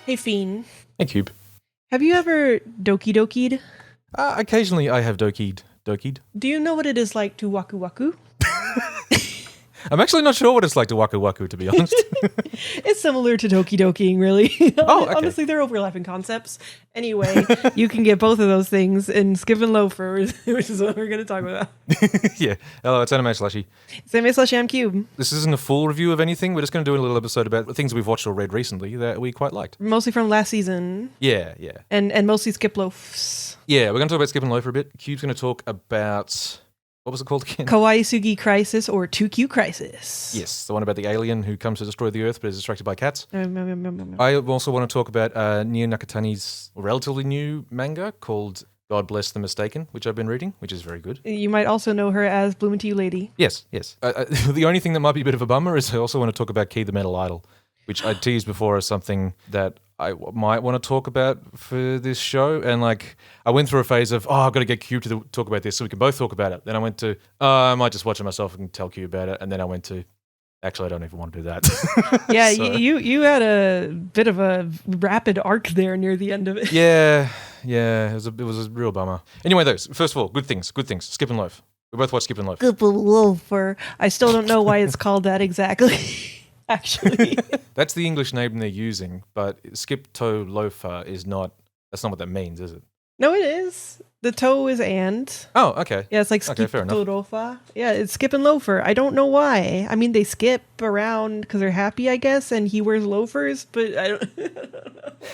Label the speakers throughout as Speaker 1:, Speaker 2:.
Speaker 1: Hey, Feen.
Speaker 2: Hey, Cube.
Speaker 1: Have you ever doki dokied?
Speaker 2: Occasionally I have dokied.
Speaker 1: Do you know what it is like to waku waku?
Speaker 2: I'm actually not sure what it's like to waku waku, to be honest.
Speaker 1: It's similar to doki dokiing, really.
Speaker 2: Oh, okay.
Speaker 1: Honestly, they're overlapping concepts. Anyway, you can get both of those things in Skip and Loafer, which is what we're going to talk about.
Speaker 2: Yeah. Hello, it's Anime Slushy.
Speaker 1: Same Cube.
Speaker 2: This isn't a full review of anything. We're just going to do a little episode about things we've watched or read recently that we quite liked.
Speaker 1: Mostly from last season.
Speaker 2: Yeah.
Speaker 1: And mostly Skip Loafs.
Speaker 2: Yeah, we're going to talk about Skip and Loafer a bit. Cube's going to talk about... What was it called again?
Speaker 1: Kawaisugi Crisis or 2Q Crisis.
Speaker 2: Yes, the one about the alien who comes to destroy the Earth but is distracted by cats. I also want to talk about Nia Nakatani's relatively new manga called God Bless the Mistaken, which I've been reading, which is very good.
Speaker 1: You might also know her as Bloom Tea Lady.
Speaker 2: Yes. The only thing that might be a bit of a bummer is I also want to talk about Key the Metal Idol, which I teased before as something that I might want to talk about for this show. And I went through a phase of, I've got to get Cube to talk about this so we can both talk about it. Then I went to, I might just watch it myself and tell Cube about it. And then I went to, actually, I don't even want to do that.
Speaker 1: Yeah, so. you had a bit of a rapid arc there near the end of it.
Speaker 2: Yeah, it was a real bummer. Anyway, first of all, good things. Skip and Loaf. We both watched Skip and Loaf.
Speaker 1: Skip and Loafer. I still don't know why it's called that exactly. Actually,
Speaker 2: that's the English name they're using, but skip toe loafer is not. That's not what that means, is it?
Speaker 1: No, it is. The toe is and.
Speaker 2: Oh, okay.
Speaker 1: Yeah, it's like skip toe loafer. Yeah, it's Skip and Loafer. I don't know why. I mean, they skip around because they're happy, I guess, and he wears loafers, but I don't know.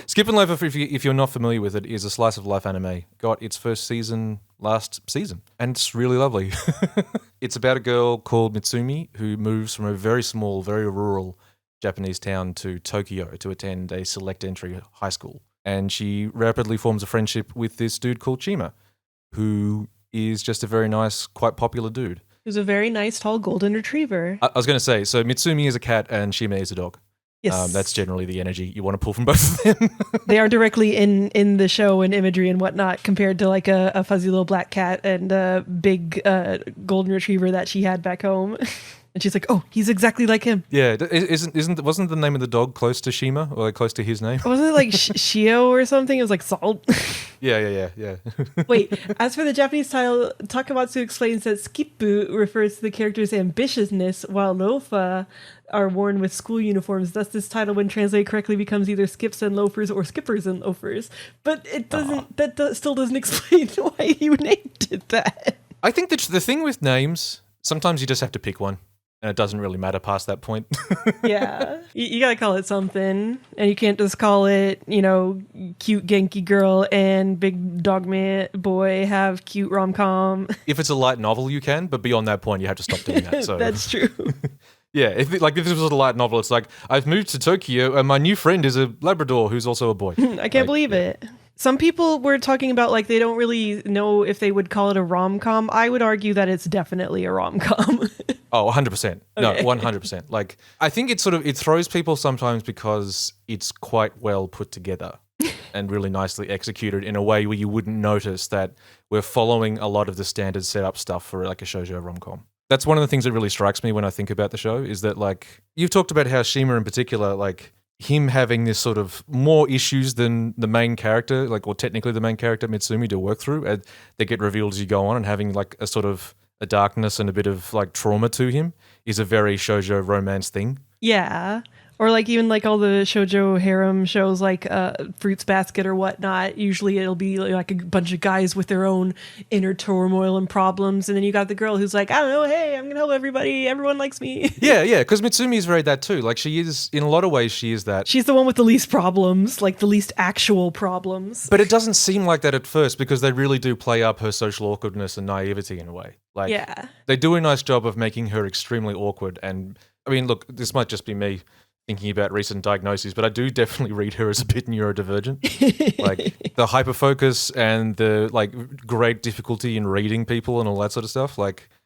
Speaker 2: Skip and Loafer, if you're not familiar with it, is a slice of life anime. Got its first season last season, and it's really lovely. It's about a girl called Mitsumi who moves from a very small, very rural Japanese town to Tokyo to attend a select entry high school. And she rapidly forms a friendship with this dude called Chima, who is just a very nice, quite popular dude.
Speaker 1: Who's a very nice, tall golden retriever.
Speaker 2: I was going to say, so Mitsumi is a cat and Chima is a dog.
Speaker 1: Yes.
Speaker 2: That's generally the energy you want to pull from both of them.
Speaker 1: They are directly in the show and imagery and whatnot compared to like a fuzzy little black cat and a big golden retriever that she had back home. And she's like, oh, he's exactly like him.
Speaker 2: Yeah, wasn't the name of the dog close to Shima or close to his name?
Speaker 1: Wasn't it like Shio or something? It was like Salt.
Speaker 2: Yeah.
Speaker 1: Wait, as for the Japanese title, Takamatsu explains that Skippu refers to the character's ambitiousness, while Loafa are worn with school uniforms. Thus, this title, when translated correctly, becomes either Skips and Loafers or Skippers and Loafers. But it doesn't. That still doesn't explain why you named it that.
Speaker 2: I think that the thing with names, sometimes you just have to pick one. And it doesn't really matter past that point.
Speaker 1: Yeah. You gotta call it something. And you can't just call it, cute Genki girl and big dog man boy have cute rom-com.
Speaker 2: If it's a light novel, you can. But beyond that point, you have to stop doing that. So.
Speaker 1: That's true.
Speaker 2: Yeah, if this was a light novel, it's like, I've moved to Tokyo and my new friend is a Labrador who's also a boy.
Speaker 1: I can't believe it. Some people were talking about they don't really know if they would call it a rom-com. I would argue that it's definitely a rom-com.
Speaker 2: Oh, 100%. No, 100%. I think it throws people sometimes because it's quite well put together and really nicely executed in a way where you wouldn't notice that we're following a lot of the standard setup stuff for a shoujo rom-com. That's one of the things that really strikes me when I think about the show is that you've talked about how Shima in particular, him having this sort of more issues than the main character, or technically the main character, Mitsumi, to work through, and they get revealed as you go on, and having a sort of a darkness and a bit of trauma to him is a very shoujo romance thing.
Speaker 1: Yeah. Or even all the shoujo harem shows Fruits Basket or whatnot. Usually it'll be a bunch of guys with their own inner turmoil and problems. And then you got the girl who's I don't know, hey, I'm going to help everybody. Everyone likes me.
Speaker 2: Yeah, because Mitsumi is very that too. She is, in a lot of ways, she is that.
Speaker 1: She's the one with the least problems, the least actual problems.
Speaker 2: But it doesn't seem like that at first because they really do play up her social awkwardness and naivety in a way.
Speaker 1: Yeah.
Speaker 2: They do a nice job of making her extremely awkward. And, I mean, look, this might just be me thinking about recent diagnoses, but I do definitely read her as a bit neurodivergent. The hyperfocus and the great difficulty in reading people and all that sort of stuff.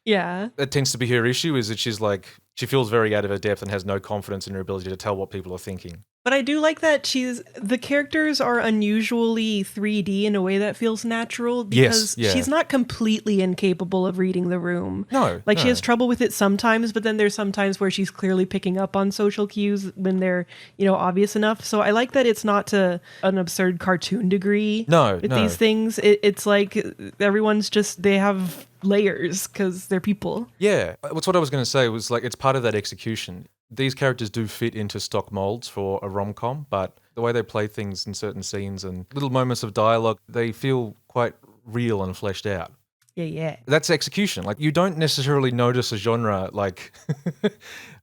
Speaker 1: Yeah.
Speaker 2: That tends to be her issue, is that she feels very out of her depth and has no confidence in her ability to tell what people are thinking.
Speaker 1: But I do like that the characters are unusually 3D in a way that feels natural because she's not completely incapable of reading the room.
Speaker 2: No.
Speaker 1: Like she has trouble with it sometimes, but then there's some times where she's clearly picking up on social cues when they're, obvious enough. So I like that it's not to an absurd cartoon degree. With these things. It's like everyone's they have layers because they're people.
Speaker 2: Yeah. That's what I was going to say was like it's part of that execution. These characters do fit into stock molds for a rom-com, but the way they play things in certain scenes and little moments of dialogue, they feel quite real and fleshed out.
Speaker 1: Yeah.
Speaker 2: That's execution. Like you don't necessarily notice a genre like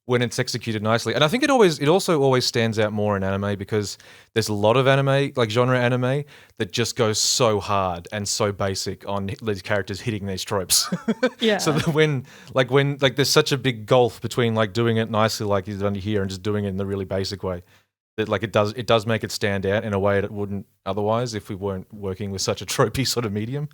Speaker 2: when it's executed nicely. And I think it also always stands out more in anime because there's a lot of anime, like genre anime, that just goes so hard and so basic on these characters hitting these tropes.
Speaker 1: Yeah.
Speaker 2: So that when there's such a big gulf between like doing it nicely like he's done here and just doing it in the really basic way. That like it does make it stand out in a way that it wouldn't otherwise if we weren't working with such a tropey sort of medium.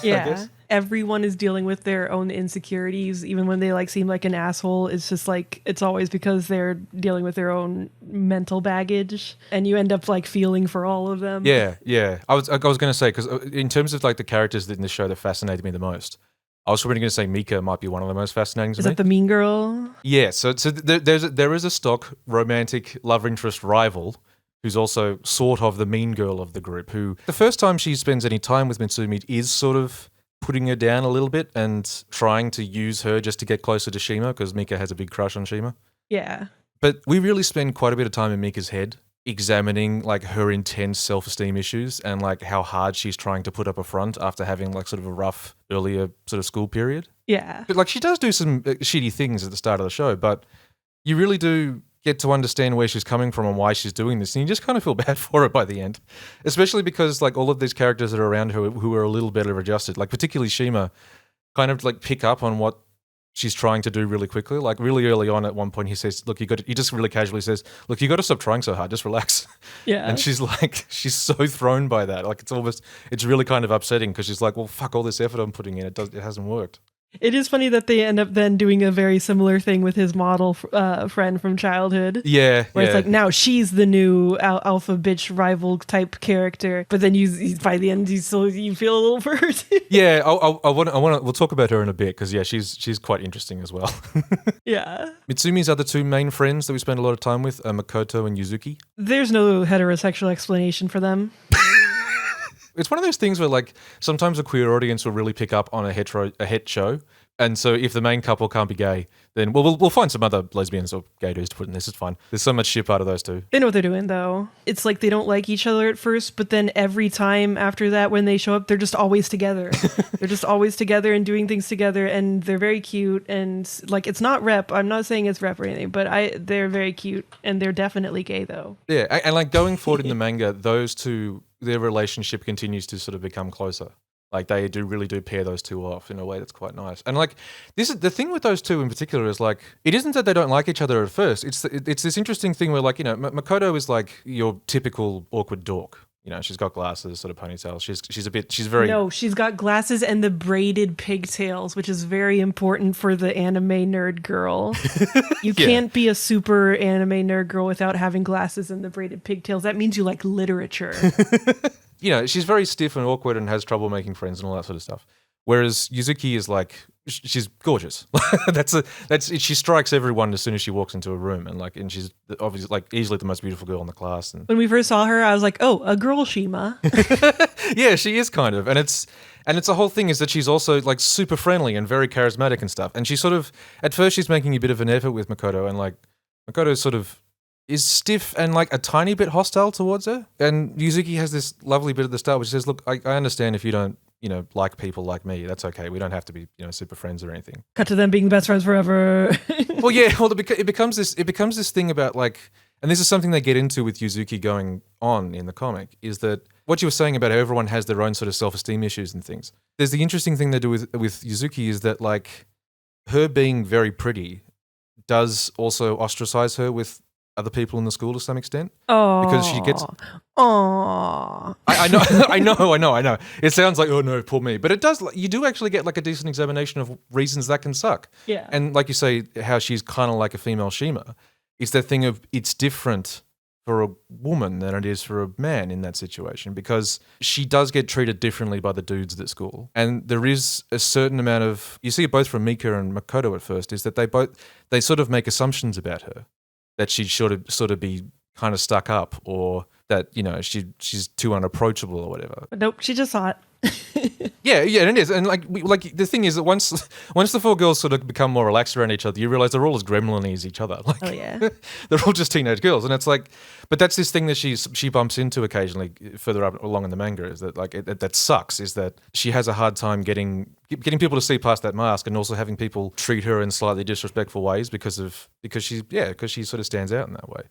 Speaker 1: Yeah.
Speaker 2: I guess.
Speaker 1: Everyone is dealing with their own insecurities, even when they like seem like an asshole. It's just like it's always because they're dealing with their own mental baggage, and you end up like feeling for all of them.
Speaker 2: Yeah. I was going to say because in terms of like the characters in the show that fascinated me the most, I was probably going to say Mika might be one of the most fascinating to me.
Speaker 1: Is that the mean girl?
Speaker 2: Yeah, so there is a stock romantic love interest rival who's also sort of the mean girl of the group, who the first time she spends any time with Mitsumi is sort of putting her down a little bit and trying to use her just to get closer to Shima because Mika has a big crush on Shima.
Speaker 1: Yeah.
Speaker 2: But we really spend quite a bit of time in Mika's head examining like her intense self-esteem issues and like how hard she's trying to put up a front after having like sort of a rough earlier sort of school period.
Speaker 1: Yeah.
Speaker 2: But like she does do some shitty things at the start of the show, but you really do get to understand where she's coming from and why she's doing this, and you just kind of feel bad for her by the end, especially because like all of these characters that are around her who are a little better adjusted, like particularly Shima, kind of like pick up on what she's trying to do really quickly. Like really early on at one point he says, look, he just really casually says, look, you got to stop trying so hard, just relax.
Speaker 1: Yeah.
Speaker 2: And she's so thrown by that. Like it's really kind of upsetting because she's like, well, fuck all this effort I'm putting in. It hasn't worked.
Speaker 1: It is funny that they end up then doing a very similar thing with his model friend from childhood.
Speaker 2: Yeah.
Speaker 1: Where it's like now she's the new alpha bitch rival type character, but then by the end you feel a little for her too.
Speaker 2: Yeah, we'll talk about her in a bit because yeah, she's quite interesting as well.
Speaker 1: Yeah.
Speaker 2: Mitsumi's other two main friends that we spend a lot of time with are Makoto and Yuzuki.
Speaker 1: There's no heterosexual explanation for them.
Speaker 2: It's one of those things where like sometimes a queer audience will really pick up on a het show. And so if the main couple can't be gay, then we'll find some other lesbians or gay dudes to put in this. It's fine. There's so much shit out of those two.
Speaker 1: They know what they're doing though. It's like they don't like each other at first, but then every time after that when they show up, they're just always together. They're just always together and doing things together, and they're very cute, and like it's not rep. I'm not saying it's rep or anything, but they're very cute, and they're definitely gay though.
Speaker 2: Yeah, and like going forward in the manga, those two, their relationship continues to sort of become closer. Like they really do pair those two off in a way that's quite nice. And like this is the thing with those two in particular is like it isn't that they don't like each other at first. It's this interesting thing where like Makoto is like your typical awkward dork. She's got glasses, sort of ponytails. She's
Speaker 1: got glasses and the braided pigtails, which is very important for the anime nerd girl. You can't be a super anime nerd girl without having glasses and the braided pigtails. That means you like literature.
Speaker 2: She's very stiff and awkward and has trouble making friends and all that sort of stuff. Whereas Yuzuki is like, she's gorgeous. She strikes everyone as soon as she walks into a room, and she's obviously like easily the most beautiful girl in the class. And
Speaker 1: when we first saw her, I was like, oh, a girl Shima.
Speaker 2: Yeah, she is kind of, and it's a whole thing is that she's also like super friendly and very charismatic and stuff. And she sort of at first she's making a bit of an effort with Makoto, and like Makoto sort of is stiff and like a tiny bit hostile towards her. And Yuzuki has this lovely bit at the start which says, look, I understand if you don't, like people like me. That's okay. We don't have to be, super friends or anything.
Speaker 1: Cut to them being best friends forever.
Speaker 2: Well, yeah. Well, it becomes this thing about like, and this is something they get into with Yuzuki going on in the comic, is that what you were saying about how everyone has their own sort of self-esteem issues and things. There's the interesting thing they do with Yuzuki is that like her being very pretty does also ostracize her with other people in the school to some extent.
Speaker 1: Oh,
Speaker 2: because she gets.
Speaker 1: Oh,
Speaker 2: I know. It sounds like, oh no, poor me, but it does. You do actually get like a decent examination of reasons that can suck.
Speaker 1: Yeah,
Speaker 2: and like you say, how she's kind of like a female Shima. It's that thing of it's different for a woman than it is for a man in that situation, because she does get treated differently by the dudes at school. And there is a certain amount of, you see it both from Mika and Makoto at first, is that they sort of make assumptions about her, that she should sort of be kind of stuck up, or that, you know, she's too unapproachable or whatever.
Speaker 1: But nope, she just hot.
Speaker 2: Yeah, it is. And like the thing is that once the four girls sort of become more relaxed around each other, you realize they're all as gremlin-y as each other. Like,
Speaker 1: oh yeah,
Speaker 2: they're all just teenage girls, and it's like, but that's this thing that she bumps into occasionally further up along in the manga, is that like that sucks, is that she has a hard time getting people to see past that mask, and also having people treat her in slightly disrespectful ways because she sort of stands out in that way.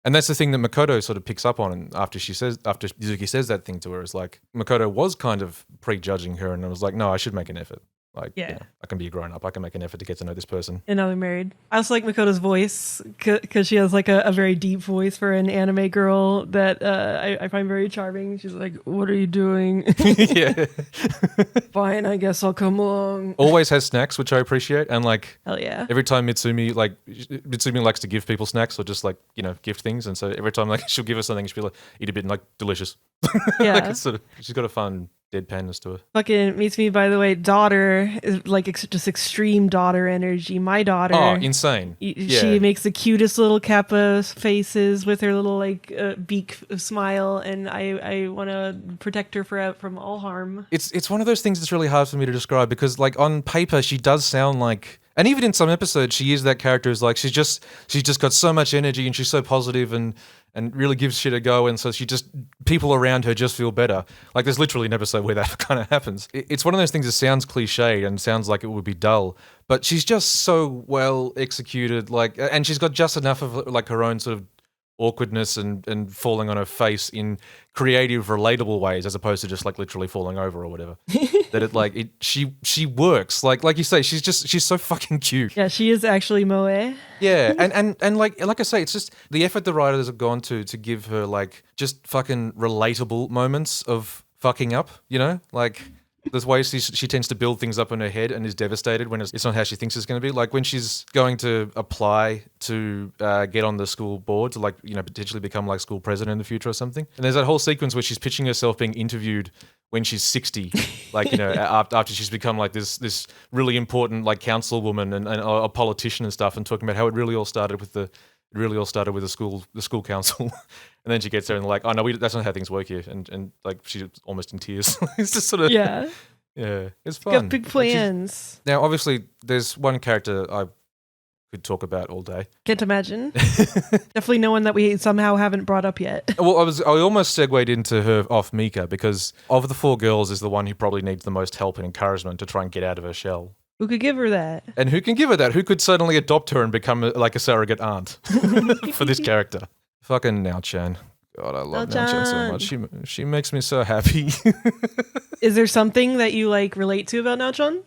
Speaker 2: And that's the thing that Makoto sort of picks up on, and after Yuzuki says that thing to her, is like, Makoto was kind of prejudging her, and I was like, no, I should make an effort. Like,
Speaker 1: yeah,
Speaker 2: you know, I can be a grown up. I can make an effort to get to know this person.
Speaker 1: And now they're married. I also like Makoto's voice because she has like a very deep voice for an anime girl that I find very charming. She's like, "What are you doing?"
Speaker 2: Yeah.
Speaker 1: Fine, I guess I'll come along.
Speaker 2: Always has snacks, which I appreciate, and like,
Speaker 1: hell yeah.
Speaker 2: Every time Mitsumi likes to give people snacks, or just like, you know, gift things, and so every time like she'll give us something, she'll be like, eat a bit, and like, delicious.
Speaker 1: Yeah.
Speaker 2: Like, it's sort of, she's got a fun deadpanness to her.
Speaker 1: Fucking Mitsumi, by the way, daughter is like just extreme daughter energy. My daughter,
Speaker 2: oh, insane.
Speaker 1: She makes the cutest little kappa faces with her little like beak smile, and I want to protect her from all harm.
Speaker 2: It's one of those things that's really hard for me to describe, because like on paper she does sound like, and even in some episodes she is that character, is like, she's just got so much energy, and she's so positive and really gives shit a go, and so people around her just feel better. Like, there's literally an episode where that kind of happens. It's one of those things that sounds cliche and sounds like it would be dull, but she's just so well executed, like, and she's got just enough of like her own sort of awkwardness and falling on her face in creative, relatable ways, as opposed to just like literally falling over or whatever. She works. Like you say, she's so fucking cute.
Speaker 1: Yeah, she is actually moe.
Speaker 2: Yeah, and like I say, it's just the effort the writers have gone to give her like just fucking relatable moments of fucking up, you know? Like, there's ways she tends to build things up in her head and is devastated when it's not how she thinks it's going to be. Like when she's going to apply to get on the school board to, like, you know, potentially become like school president in the future or something. And there's that whole sequence where she's pitching herself being interviewed when she's 60, like, you know, after she's become like this really important like councilwoman and a politician and stuff, and talking about how it really all started with the school council. And then she gets there and like, oh no, that's not how things work here, and like she's almost in tears. It's just sort of yeah, it's fun.
Speaker 1: Got big plans.
Speaker 2: Now, obviously, there's one character I could talk about all day.
Speaker 1: Can't imagine. Definitely no one that we somehow haven't brought up yet.
Speaker 2: Well, I almost segued into her off Mika, because of the four girls is the one who probably needs the most help and encouragement to try and get out of her shell.
Speaker 1: Who could give her that?
Speaker 2: And who can give her that? Who could suddenly adopt her and become like a surrogate aunt for this character? Fucking Nao-chan. God, I love Nao-chan so much. She makes me so happy.
Speaker 1: Is there something that you like relate to about Nao-chan?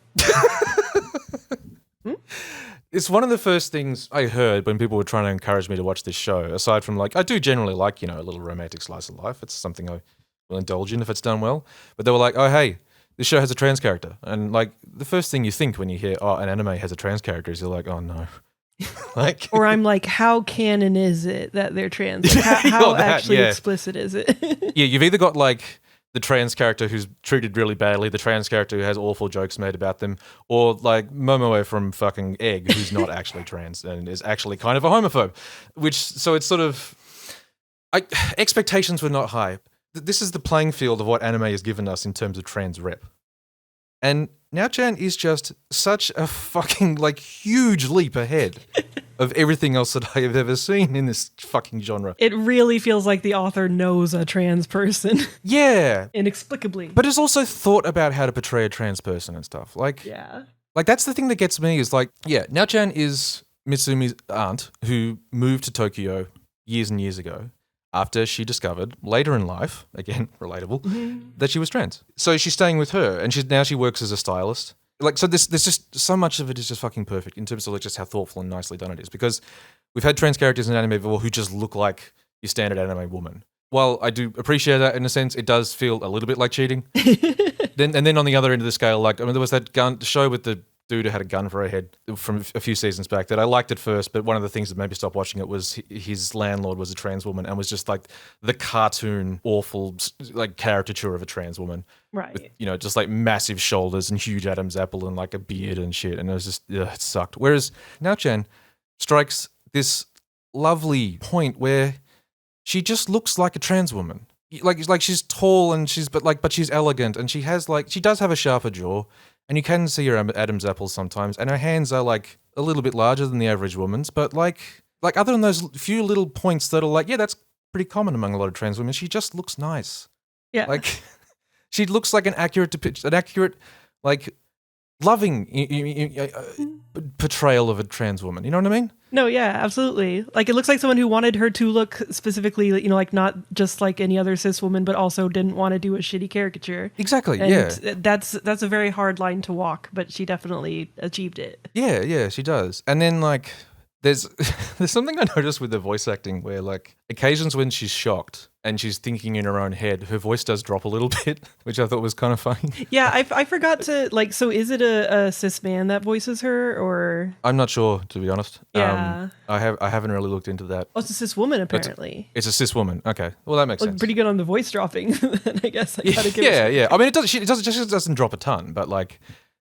Speaker 2: It's one of the first things I heard when people were trying to encourage me to watch this show, aside from like, I do generally like, you know, a little romantic slice of life. It's something I will indulge in if it's done well. But they were like, oh, hey, this show has a trans character. And like, the first thing you think when you hear, oh, an anime has a trans character, is you're like, oh no. Like,
Speaker 1: or I'm like, how canon is it that they're trans? Like, how actually explicit is it?
Speaker 2: Yeah, you've either got like the trans character who's treated really badly, the trans character who has awful jokes made about them, or like Momoe from fucking Egg, who's not actually trans and is actually kind of a homophobe. So it's sort of, expectations were not high. This is the playing field of what anime has given us in terms of trans rep. And Nao-chan is just such a fucking like huge leap ahead of everything else that I have ever seen in this fucking genre.
Speaker 1: It really feels like the author knows a trans person.
Speaker 2: Yeah.
Speaker 1: Inexplicably.
Speaker 2: But has also thought about how to portray a trans person and stuff. Like,
Speaker 1: yeah.
Speaker 2: Like, that's the thing that gets me, is like, yeah, Nao-chan is Mitsumi's aunt who moved to Tokyo years and years ago, after she discovered later in life, again, relatable, that she was trans. So she's staying with her, and she works as a stylist. Like, so there's just so much of it is just fucking perfect in terms of like just how thoughtful and nicely done it is, because we've had trans characters in anime before who just look like your standard anime woman. While I do appreciate that in a sense, it does feel a little bit like cheating. Then on the other end of the scale, like, I mean, there was that show with the dude who had a gun for her head from a few seasons back that I liked at first, but one of the things that made me stop watching it was his landlord was a trans woman and was just like the cartoon, awful like caricature of a trans woman.
Speaker 1: Right.
Speaker 2: With, you know, just like massive shoulders and huge Adam's apple and like a beard and shit. And it was just, it sucked. Whereas Now-chan strikes this lovely point where she just looks like a trans woman. Like she's tall and but she's elegant and she does have a sharper jaw and you can see her Adam's apple sometimes and her hands are like a little bit larger than the average woman's, but like other than those few little points that are like, yeah, that's pretty common among a lot of trans women. She just looks nice.
Speaker 1: Yeah.
Speaker 2: Like she looks like an accurate like loving portrayal of a trans woman. You know what I mean?
Speaker 1: No, yeah, absolutely. Like, it looks like someone who wanted her to look specifically, you know, like not just like any other cis woman, but also didn't want to do a shitty caricature.
Speaker 2: Exactly,
Speaker 1: and
Speaker 2: yeah.
Speaker 1: That's a very hard line to walk, but she definitely achieved it.
Speaker 2: Yeah, she does. And then, like, there's something I noticed with the voice acting where, like, occasions when she's shocked and she's thinking in her own head, her voice does drop a little bit, which I thought was kind of funny.
Speaker 1: Yeah, I forgot to, like, so is it a cis man that voices her, or?
Speaker 2: I'm not sure, to be honest.
Speaker 1: Yeah.
Speaker 2: I haven't really looked into that.
Speaker 1: Oh, it's a cis woman, apparently.
Speaker 2: It's a cis woman. Okay. Well, that makes sense.
Speaker 1: Pretty good on the voice dropping, then I guess. I gotta give
Speaker 2: Yeah. I mean, it doesn't drop a ton, but, like,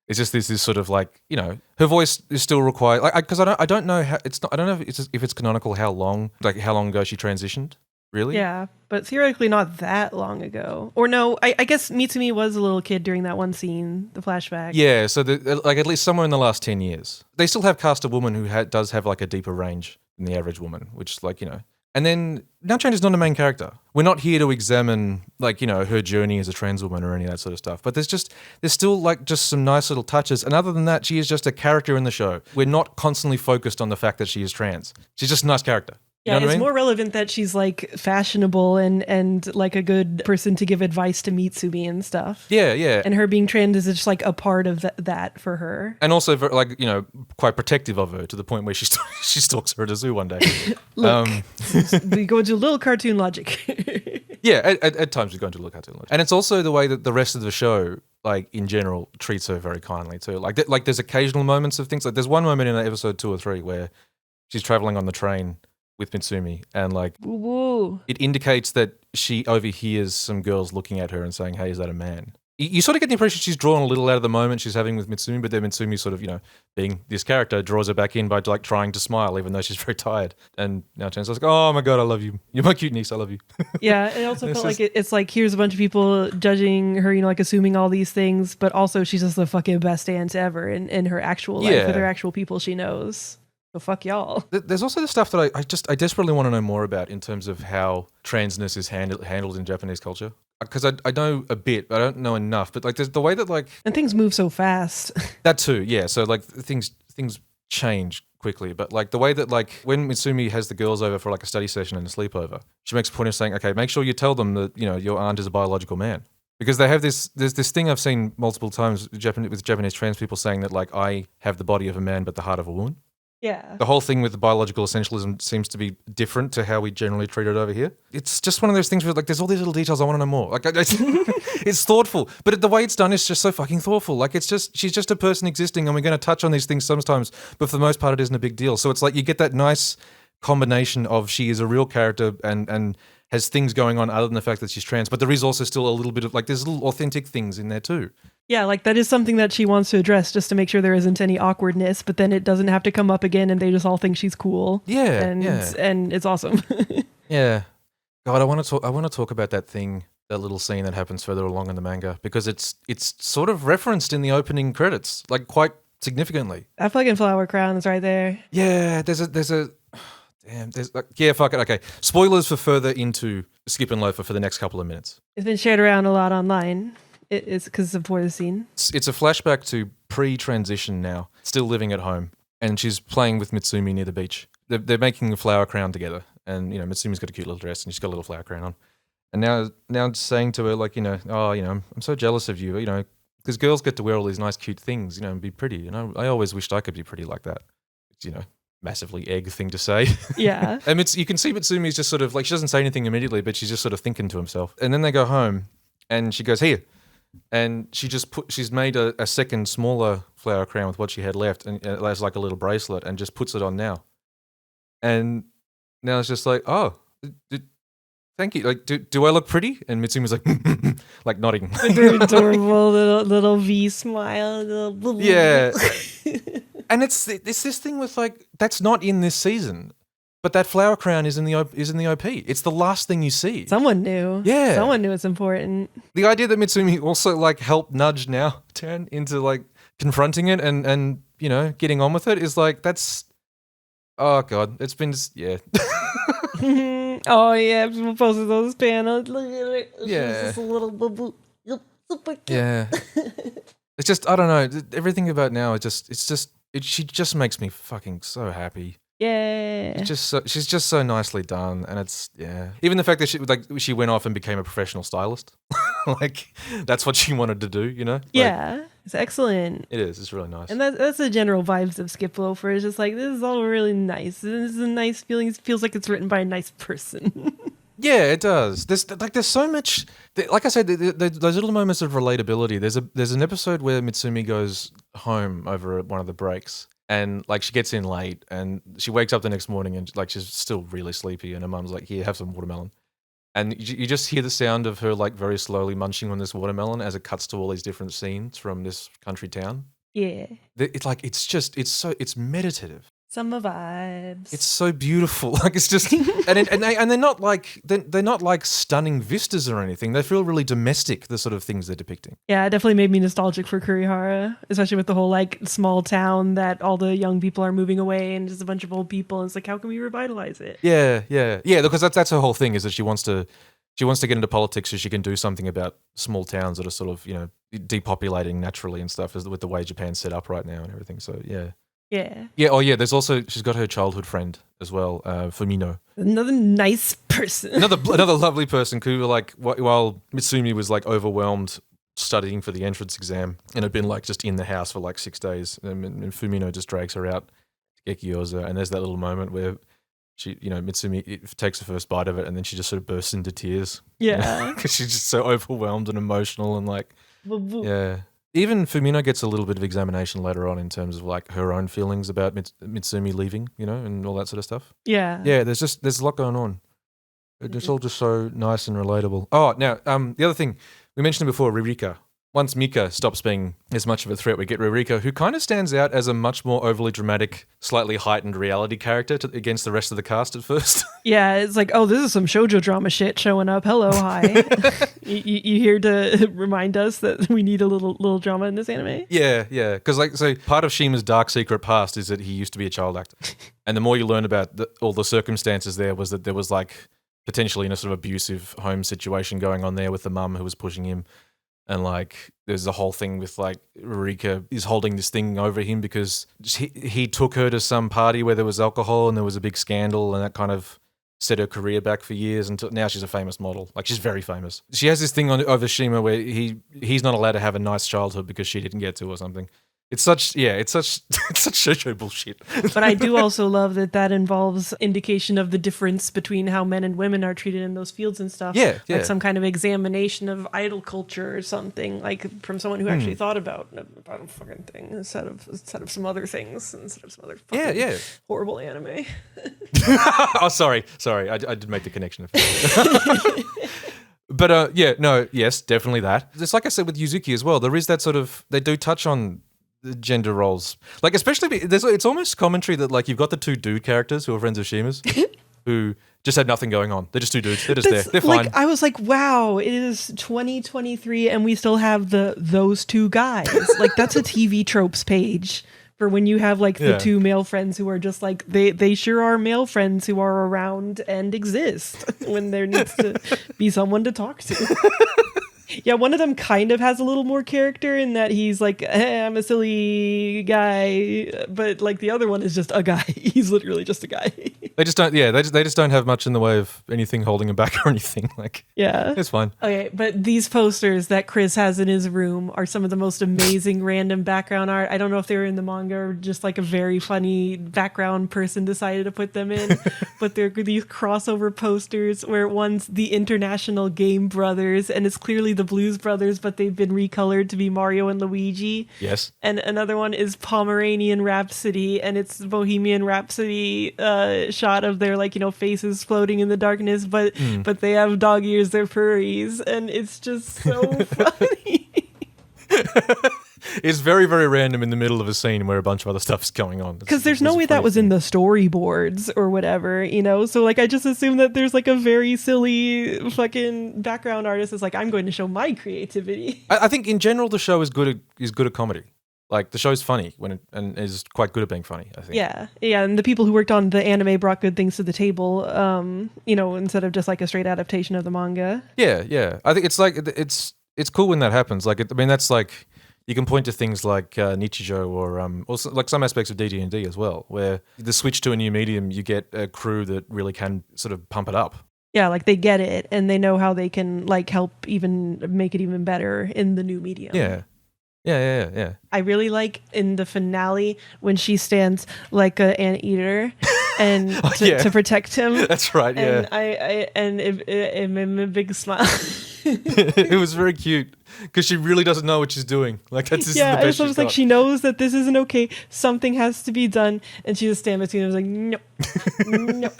Speaker 2: it's just this sort of like, you know, her voice is still required. Like, because I don't know how I don't know if it's canonical how long ago she transitioned. Really?
Speaker 1: Yeah, but theoretically not that long ago. Or no, I guess Mitsumi was a little kid during that one scene, the flashback.
Speaker 2: Yeah, so like at least somewhere in the last 10 years. They still have cast a woman who does have like a deeper range than the average woman, which like, you know. And then Now-chan is not a main character. We're not here to examine like, you know, her journey as a trans woman or any of that sort of stuff. But there's still like just some nice little touches. And other than that, she is just a character in the show. We're not constantly focused on the fact that she is trans. She's just a nice character. You
Speaker 1: Yeah,
Speaker 2: know what
Speaker 1: it's
Speaker 2: I mean?
Speaker 1: more relevant that she's like fashionable and like a good person to give advice to Mitsumi and stuff.
Speaker 2: Yeah.
Speaker 1: And her being trans is just like a part of that for her.
Speaker 2: And also, like, you know, quite protective of her to the point where she stalks her at a zoo one day.
Speaker 1: Look, we go into a little cartoon logic.
Speaker 2: Yeah, at times we go into a little cartoon logic. And it's also the way that the rest of the show, like, in general, treats her very kindly too. Like there's occasional moments of things. Like, there's one moment in episode 2 or 3 where she's traveling on the train with Mitsumi, and like
Speaker 1: Woo.
Speaker 2: It indicates that she overhears some girls looking at her and saying, "Hey, is that a man?" You sort of get the impression she's drawn a little out of the moment she's having with Mitsumi, but then Mitsumi sort of, you know, being this character, draws her back in by like trying to smile even though she's very tired. And now Chan's like, "Oh my god, I love you. You're my cute niece. I love you."
Speaker 1: Yeah, it also felt like it's like here's a bunch of people judging her, you know, like assuming all these things, but also she's just the fucking best aunt ever in her actual life with her actual people she knows. So fuck y'all.
Speaker 2: There's also the stuff that I desperately want to know more about in terms of how transness is handled in Japanese culture. Because I know a bit, but I don't know enough. But like, there's the way that like
Speaker 1: and things move so fast.
Speaker 2: That too, yeah. So like things change quickly. But like the way that like when Mitsumi has the girls over for like a study session and a sleepover, she makes a point of saying, "Okay, make sure you tell them that, you know, your aunt is a biological man." Because they have there's this thing I've seen multiple times with Japanese trans people saying that like I have the body of a man but the heart of a woman.
Speaker 1: Yeah.
Speaker 2: The whole thing with the biological essentialism seems to be different to how we generally treat it over here. It's just one of those things where like there's all these little details I want to know more. Like it's thoughtful, but the way it's done is just so fucking thoughtful. Like she's just a person existing, and we're going to touch on these things sometimes, but for the most part, it isn't a big deal. So it's like you get that nice combination of she is a real character and has things going on other than the fact that she's trans, but there is also still a little bit of like there's little authentic things in there too.
Speaker 1: Yeah, like that is something that she wants to address just to make sure there isn't any awkwardness, but then it doesn't have to come up again and they just all think she's cool.
Speaker 2: Yeah.
Speaker 1: And it's awesome.
Speaker 2: Yeah. God, I want to talk about that little scene that happens further along in the manga, because it's sort of referenced in the opening credits, like quite significantly.
Speaker 1: That fucking flower crown is right there.
Speaker 2: Yeah, fuck it. Okay. Spoilers for further into Skip and Loafer for the next couple of minutes.
Speaker 1: It's been shared around a lot online. It is because of the scene.
Speaker 2: It's a flashback to pre-transition now, still living at home, and she's playing with Mitsumi near the beach. They're making a flower crown together, and you know Mitsumi's got a cute little dress, and she's got a little flower crown on. And now it's saying to her like, you know, "Oh, you know, I'm so jealous of you, you know, because girls get to wear all these nice cute things, you know, and be pretty. And I always wished I could be pretty like that." It's, you know, massively egg thing to say.
Speaker 1: Yeah.
Speaker 2: And you can see Mitsumi's just sort of like, she doesn't say anything immediately, but she's just sort of thinking to himself. And then they go home, and she goes, "Here, and she's made a second smaller flower crown with what she had left, and it has like a little bracelet, and just puts it on now. And now it's just like, oh, thank you. Like, do I look pretty? And Mitsumi's like, like nodding.
Speaker 1: Very adorable little V smile.
Speaker 2: Yeah. And it's this thing with like, that's not in this season, but that flower crown is in the OP. It's the last thing you see.
Speaker 1: Someone knew.
Speaker 2: Yeah.
Speaker 1: Someone knew it's important.
Speaker 2: The idea that Mitsumi also like helped nudge now turn into like confronting it and you know, getting on with it is like, that's, oh God, it's been just, yeah.
Speaker 1: Oh yeah, people posted those panels. Look at it.
Speaker 2: Yeah.
Speaker 1: Just a little boo. Super cute.
Speaker 2: Yeah. It's just, I don't know, everything about now, she just makes me fucking so happy.
Speaker 1: Yeah.
Speaker 2: She's just so nicely done, and it's, yeah. Even the fact that she went off and became a professional stylist, like that's what she wanted to do, you know? Like,
Speaker 1: Yeah, it's excellent.
Speaker 2: it is. It's really nice.
Speaker 1: And that's the general vibes of Skip Loafer. It's just like, this is all really nice. This is a nice feeling. It feels like it's written by a nice person.
Speaker 2: Yeah, it does. There's so much. Like I said, those little moments of relatability. There's an episode where Mitsumi goes home over one of the breaks, and like she gets in late, and she wakes up the next morning, and like she's still really sleepy, and her mum's like, "Here, have some watermelon." And you just hear the sound of her like very slowly munching on this watermelon as it cuts to all these different scenes from this country town.
Speaker 1: Yeah.
Speaker 2: It's like it's meditative.
Speaker 1: Summer vibes.
Speaker 2: It's so beautiful. Like it's just and they're not like they're not like stunning vistas or anything. They feel really domestic, the sort of things they're depicting.
Speaker 1: Yeah, it definitely made me nostalgic for Kurihara, especially with the whole like small town that all the young people are moving away and just a bunch of old people. And it's like, how can we revitalize it?
Speaker 2: Yeah. Because that's her whole thing, is that she wants to get into politics so she can do something about small towns that are sort of, you know, depopulating naturally and stuff, with the way Japan's set up right now and everything. So yeah.
Speaker 1: Yeah.
Speaker 2: Yeah. Oh yeah. There's also, she's got her childhood friend as well, Fumino.
Speaker 1: Another nice person.
Speaker 2: Another lovely person who, like, while Mitsumi was like overwhelmed studying for the entrance exam and had been like just in the house for like 6 days, and Fumino just drags her out to get gyoza, and there's that little moment where she, you know, Mitsumi takes the first bite of it, and then she just sort of bursts into tears.
Speaker 1: Yeah.
Speaker 2: Because she's just so overwhelmed and emotional, and like, yeah. Even Fumino gets a little bit of examination later on in terms of like her own feelings about Mitsumi leaving, you know, and all that sort of stuff.
Speaker 1: Yeah.
Speaker 2: Yeah, there's a lot going on. It's all just so nice and relatable. Oh, now, the other thing, we mentioned it before, Ririka. Once Mika stops being as much of a threat, we get Ririka, who kind of stands out as a much more overly dramatic, slightly heightened reality character against the rest of the cast at first.
Speaker 1: Yeah, it's like, oh, this is some shoujo drama shit showing up. Hello, hi. you here to remind us that we need a little drama in this anime?
Speaker 2: Yeah. Because like, so part of Shima's dark secret past is that he used to be a child actor, and the more you learn about all the circumstances there, was that there was like potentially in a sort of abusive home situation going on there with the mum who was pushing him. And like, there's a whole thing with like Rika is holding this thing over him because he took her to some party where there was alcohol and there was a big scandal, and that kind of set her career back for years until now she's a famous model. Like, she's very famous. She has this thing over Shima where he's not allowed to have a nice childhood because she didn't get to or something. It's such shoujo bullshit.
Speaker 1: But I do also love that involves indication of the difference between how men and women are treated in those fields and stuff.
Speaker 2: Yeah.
Speaker 1: Like some kind of examination of idol culture or something, like from someone who actually thought about a fucking thing instead of some other things, instead of some other fucking horrible anime.
Speaker 2: Oh, sorry. I did make the connection. But yes, definitely that. It's like I said with Yuzuki as well. There is that sort of, they do touch on the gender roles, like especially it's almost commentary that like you've got the two dude characters who are friends of Shima's who just had nothing going on. They're just two dudes. They're just there. They're fine.
Speaker 1: I was like, wow, it is 2023 and we still have those two guys. Like, that's a TV tropes page for when you have like the two male friends who are just like, they sure are male friends who are around and exist when there needs to be someone to talk to. Yeah, one of them kind of has a little more character in that he's like, hey, I'm a silly guy, but like the other one is just a guy. He's literally just a guy.
Speaker 2: They just don't. Yeah, they just don't have much in the way of anything holding him back or anything. Like,
Speaker 1: yeah,
Speaker 2: it's fine.
Speaker 1: Okay, but these posters that Chris has in his room are some of the most amazing random background art. I don't know if they were in the manga or just like a very funny background person decided to put them in, but they're these crossover posters where one's the International Game Brothers and it's clearly the Blues Brothers, but they've been recolored to be Mario and Luigi.
Speaker 2: Yes.
Speaker 1: And another one is Pomeranian Rhapsody, and it's Bohemian Rhapsody shot of their faces floating in the darkness, but they have dog ears, they're furries, and it's just so funny.
Speaker 2: It's very, very random in the middle of a scene where a bunch of other stuff is going on.
Speaker 1: Because there's no way that was in the storyboards or whatever, So I just assume that there's a very silly fucking background artist is I'm going to show my creativity.
Speaker 2: I think in general the show is good at comedy. The show's funny and is quite good at being funny, I think.
Speaker 1: Yeah, and the people who worked on the anime brought good things to the table, instead of just a straight adaptation of the manga.
Speaker 2: Yeah. I think it's cool when that happens. That's you can point to things like Nichijou or also some aspects of DD&D as well, where the switch to a new medium, you get a crew that really can sort of pump it up.
Speaker 1: Yeah, they get it and they know how they can help even make it even better in the new medium.
Speaker 2: Yeah.
Speaker 1: I really like in the finale when she stands like an anteater and to protect him.
Speaker 2: That's right. Yeah,
Speaker 1: and it made me a big smile.
Speaker 2: It was very cute because she really doesn't know what she's doing. This is the best
Speaker 1: so it's she knows that this isn't okay. Something has to be done, and she just stands between them. No, no.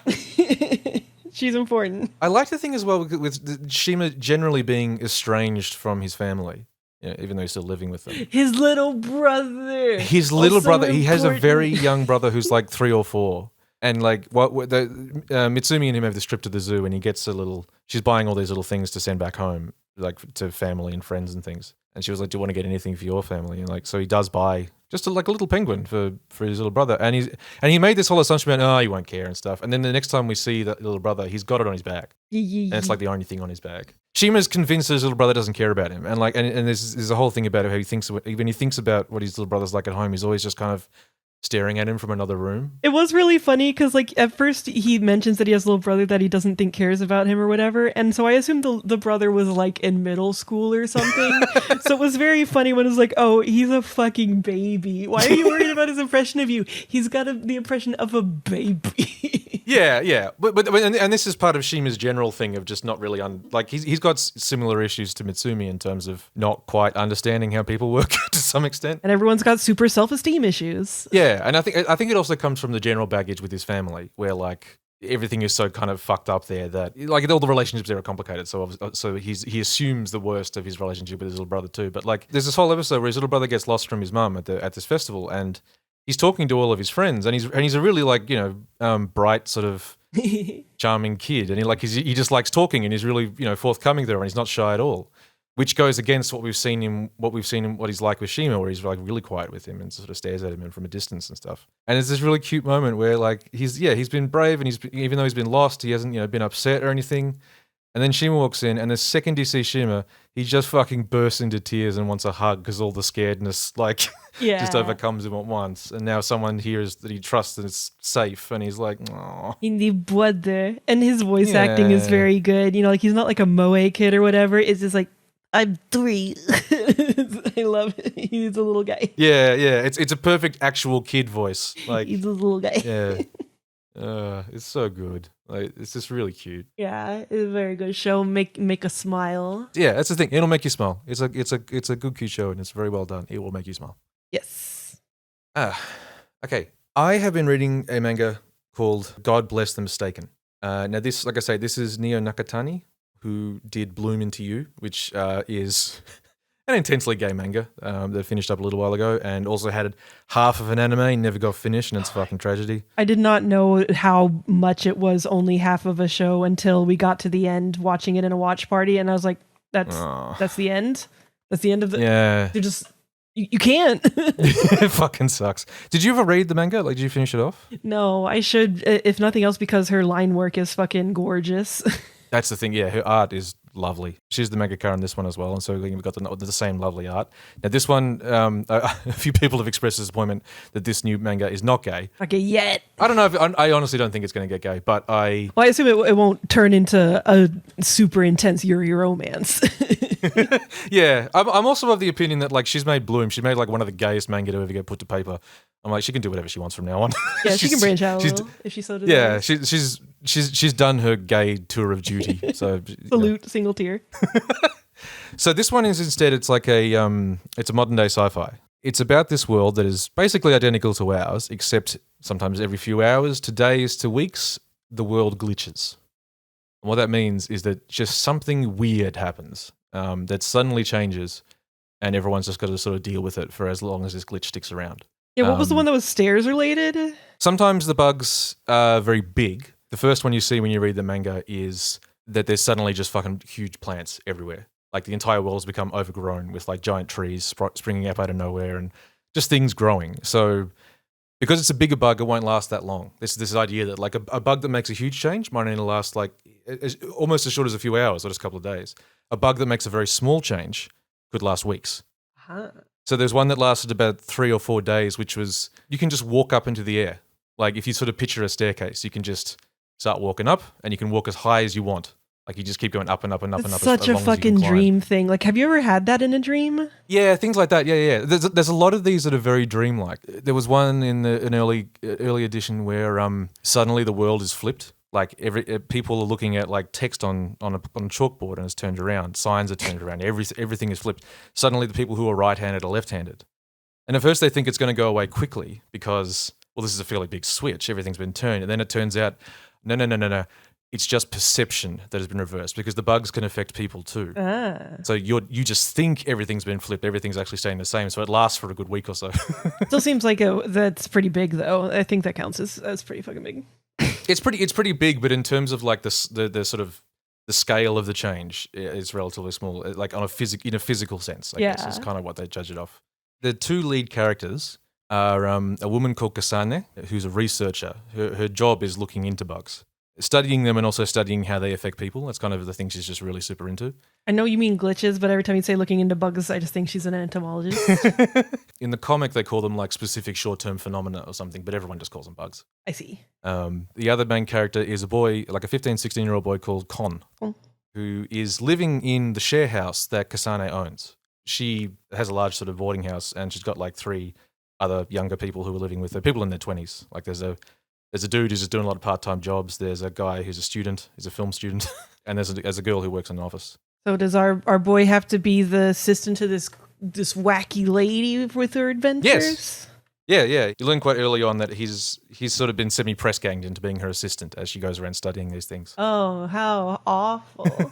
Speaker 1: She's important.
Speaker 2: I like the thing as well with Shima generally being estranged from his family. Even though he's still living with them.
Speaker 1: His little brother.
Speaker 2: He has a very young brother who's 3 or 4. And Mitsumi and him have this trip to the zoo, and he gets she's buying all these little things to send back home, to family and friends and things. And she was like, "Do you want to get anything for your family?" And so he does buy just a little penguin for his little brother. And he made this whole assumption about, he won't care and stuff. And then the next time we see that little brother, he's got it on his back. And it's the only thing on his back. Shima's convinced his little brother doesn't care about him. And and there's a whole thing about how he thinks, when he thinks about what his little brother's like at home, he's always just kind of staring at him from another room.
Speaker 1: It was really funny because at first he mentions that he has a little brother that he doesn't think cares about him or whatever, and so I assumed the brother was in middle school or something. So it was very funny when it was oh, he's a fucking baby. Why are you worried about his impression of you? He's got the impression of a baby.
Speaker 2: Yeah, but and this is part of Shima's general thing of just not really he's got similar issues to Mitsumi in terms of not quite understanding how people work to some extent,
Speaker 1: and everyone's got super self-esteem issues.
Speaker 2: Yeah, and I think it also comes from the general baggage with his family, where everything is so kind of fucked up there that all the relationships there are complicated. So he assumes the worst of his relationship with his little brother too. But there's this whole episode where his little brother gets lost from his mum at this festival, and he's talking to all of his friends, and he's a really bright sort of charming kid, and he just likes talking, and he's really forthcoming there, and he's not shy at all. Which goes against what we've seen in what he's like with Shima, where he's really quiet with him and sort of stares at him and from a distance and stuff. And it's this really cute moment where he's been brave, and even though he's been lost, he hasn't been upset or anything. And then Shima walks in, and the second he sees Shima, he just fucking bursts into tears and wants a hug because all the scaredness just overcomes him at once. And now someone hears that he trusts and it's safe, and he's like, "Aww."
Speaker 1: Hindi brother, and his voice acting is very good. He's not like a moe kid or whatever. It's just I'm 3. I love it. He's a little guy.
Speaker 2: Yeah. It's a perfect actual kid voice.
Speaker 1: He's a little guy.
Speaker 2: Yeah. It's so good. It's just really cute.
Speaker 1: Yeah, it's a very good show. Make a smile.
Speaker 2: Yeah, that's the thing. It'll make you smile. It's a good cute show, and it's very well done. It will make you smile.
Speaker 1: Yes.
Speaker 2: Okay. I have been reading a manga called God Bless the Mistaken. Now this, like I say, this is Neo Nakatani, who did Bloom Into You, which is an intensely gay manga that finished up a little while ago, and also had half of an anime, never got finished, and it's a fucking tragedy.
Speaker 1: I did not know how much it was only half of a show until we got to the end, watching it in a watch party, and I was like, that's the end? That's the end of the...
Speaker 2: Yeah.
Speaker 1: They're just... You can't.
Speaker 2: It fucking sucks. Did you ever read the manga? Did you finish it off?
Speaker 1: No, I should, if nothing else, because her line work is fucking gorgeous.
Speaker 2: That's the thing, yeah. Her art is lovely. She's the mangaka in this one as well, and so we've got the same lovely art. Now, this one, a few people have expressed disappointment that this new manga is not gay.
Speaker 1: Okay, yet.
Speaker 2: I don't know. I honestly don't think it's going to get gay, but I...
Speaker 1: Well, I assume it won't turn into a super intense Yuri romance.
Speaker 2: Yeah. I'm also of the opinion that, she's made Bloom. She made, one of the gayest manga to ever get put to paper. I'm like, she can do whatever she wants from now on.
Speaker 1: Yeah, she can branch out a little if she so desires.
Speaker 2: Yeah, she's done her gay tour of duty. So
Speaker 1: salute, single tear.
Speaker 2: So this one is instead, it's like it's a modern day sci-fi. It's about this world that is basically identical to ours, except sometimes every few hours, to days, to weeks, the world glitches. And what that means is that just something weird happens that suddenly changes, and everyone's just got to sort of deal with it for as long as this glitch sticks around.
Speaker 1: Yeah, what was the one that was stairs related?
Speaker 2: Sometimes the bugs are very big. The first one you see when you read the manga is that there's suddenly just fucking huge plants everywhere. Like the entire world's become overgrown with like giant trees springing up out of nowhere and just things growing. So because it's a bigger bug, it won't last that long. This idea that like a bug that makes a huge change might only last like almost as short as a few hours or just a couple of days. A bug that makes a very small change could last weeks.
Speaker 1: Huh.
Speaker 2: So there's one that lasted about 3 or 4 days, which was you can just walk up into the air. Like if you sort of picture a staircase, you can just start walking up and you can walk as high as you want. Like you just keep going up and up and up and up.
Speaker 1: It's such a fucking dream thing. Like, have you ever had that in a dream?
Speaker 2: Yeah, things like that. Yeah. There's a lot of these that are very dreamlike. There was one in an early edition where suddenly the world is flipped. Like people are looking at like text on a chalkboard and it's turned around. Signs are turned around. Everything is flipped. Suddenly the people who are right-handed are left-handed. And at first they think it's going to go away quickly because, well, this is a fairly big switch. Everything's been turned. And then it turns out, no. It's just perception that has been reversed because the bugs can affect people too. So you just think everything's been flipped. Everything's actually staying the same. So it lasts for a good week or so.
Speaker 1: Still seems like that's pretty big though. I think that counts as pretty fucking big.
Speaker 2: It's pretty big, but in terms of like the sort of the scale of the change is relatively small. Like in a physical sense, I guess is kind of what they judge it off. The two lead characters are a woman called Kasane, who's a researcher. Her job is looking into bugs. Studying them and also studying how they affect people. That's kind of the thing she's just really super into.
Speaker 1: I know you mean glitches, but every time you say looking into bugs, I just think she's an entomologist.
Speaker 2: In the comic, they call them like specific short-term phenomena or something, but everyone just calls them bugs.
Speaker 1: I see.
Speaker 2: The other main character is a boy, like a 15, 16-year-old boy called Kon, who is living in the share house that Kasane owns. She has a large sort of boarding house and she's got like 3 other younger people who are living with her, people in their 20s. Like there's a dude who's just doing a lot of part-time jobs. There's a guy who's a student, he's a film student, and there's a girl who works in an office. So
Speaker 1: does our boy have to be the assistant to this wacky lady with her adventures?
Speaker 2: Yes. Yeah. You learn quite early on that he's sort of been semi-press ganged into being her assistant as she goes around studying these things.
Speaker 1: Oh, how awful.